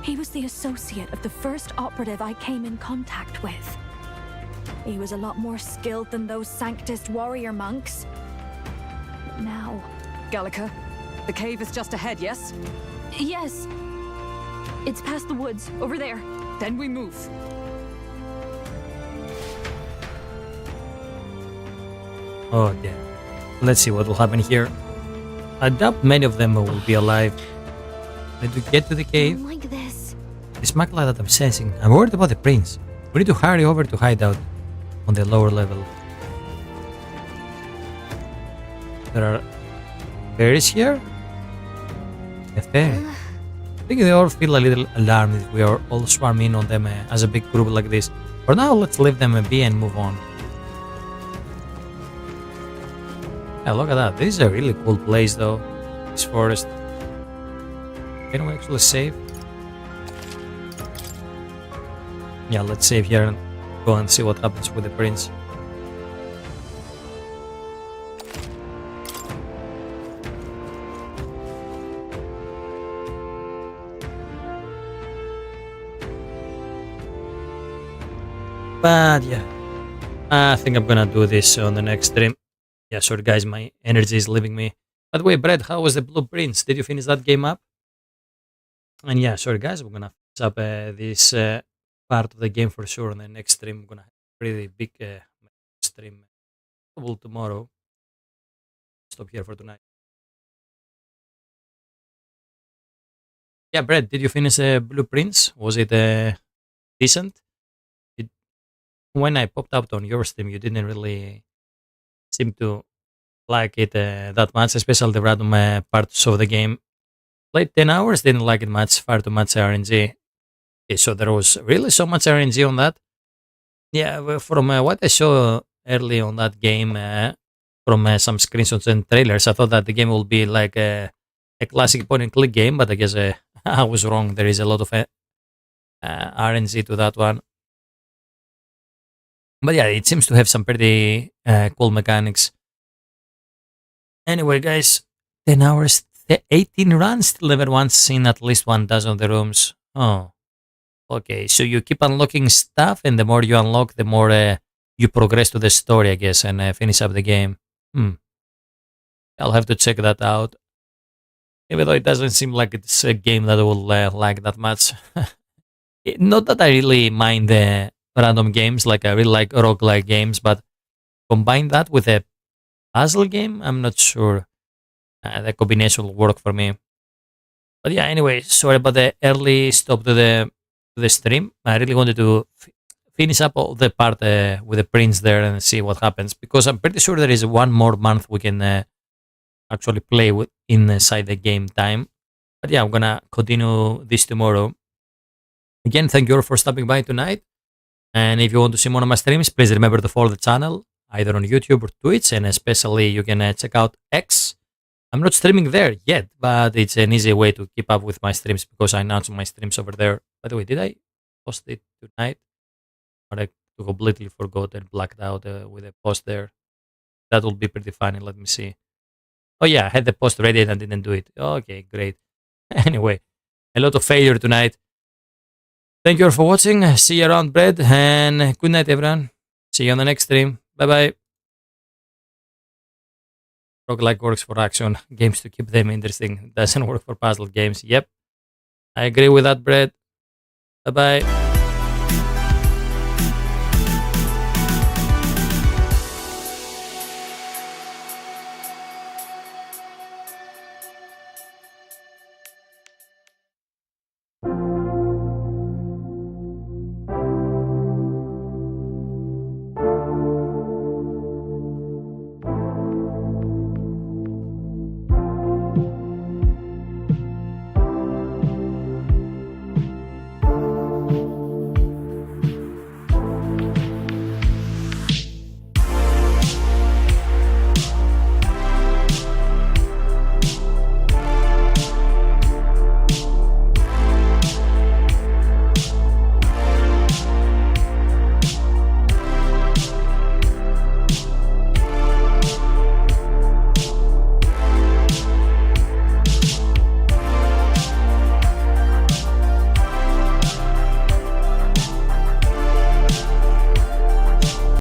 He was the associate of the first operative I came in contact with. He was a lot more skilled than those Sanctist warrior monks. But now... Gallica, the cave is just ahead, yes? Yes. It's past the woods, over there. Then we move. Oh yeah. Let's see what will happen here. I doubt many of them will be alive. Need to get to the cave. Like this. This magla that I'm sensing. I'm worried about the prince. We need to hurry over to hideout on the lower level. There are fairies here? A fairy. I think they all feel a little alarmed if we are all swarming on them as a big group like this. For now, let's leave them be and move on. Yeah, look at that. This is a really cool place though. This forest. Can we actually save? Yeah, let's save here and go and see what happens with the prince. But yeah, I think I'm gonna do this on the next stream. Yeah, sorry guys, my energy is leaving me. By the way, Brad, how was the Blue Prince? Did you finish that game up? And yeah, sorry guys, we're gonna finish up this part of the game for sure on the next stream. I'm gonna have a pretty big stream probably tomorrow. Stop here for tonight. Yeah, Brad, did you finish Blue Prince? Was it decent? When I popped up on your stream, you didn't really seem to like it that much, especially the random parts of the game. Played 10 hours, didn't like it much, far too much RNG. Okay, so there was really so much RNG on that. Yeah, well, from what I saw early on that game, from some screenshots and trailers, I thought that the game would be like a classic point-and-click game, but I guess I was wrong. There is a lot of RNG to that one. But yeah, it seems to have some pretty cool mechanics. Anyway, guys, 10 hours, 18 runs, still never once seen at least 1 dozen of the rooms. Oh, okay. So you keep unlocking stuff, and the more you unlock, the more you progress to the story, I guess, and finish up the game. I'll have to check that out. Even though it doesn't seem like it's a game that I will like that much. Not that I really mind the random games, like I really like roguelike games, but combine that with a puzzle game, I'm not sure the combination will work for me. But yeah, anyway, sorry about the early stop to the stream. I really wanted to finish up all the part with the prince there and see what happens, because I'm pretty sure there is 1 more month we can actually play with inside the game time. But yeah, I'm gonna continue this tomorrow. Again, thank you all for stopping by tonight. And if you want to see more of my streams, please remember to follow the channel. either on YouTube or Twitch, and especially you can check out X. I'm not streaming there yet, but it's an easy way to keep up with my streams because I announce my streams over there. By the way, did I post it tonight? Or I completely forgot and blacked out with a post there. That will be pretty funny. Let me see. Oh yeah, I had the post ready and I didn't do it. Okay, great. Anyway, a lot of failure tonight. Thank you all for watching. See you around, bread, and good night, everyone. See you on the next stream. Bye-bye. Roguelike works for action games to keep them interesting. Doesn't work for puzzle games. Yep. I agree with that, Brett. Bye-bye.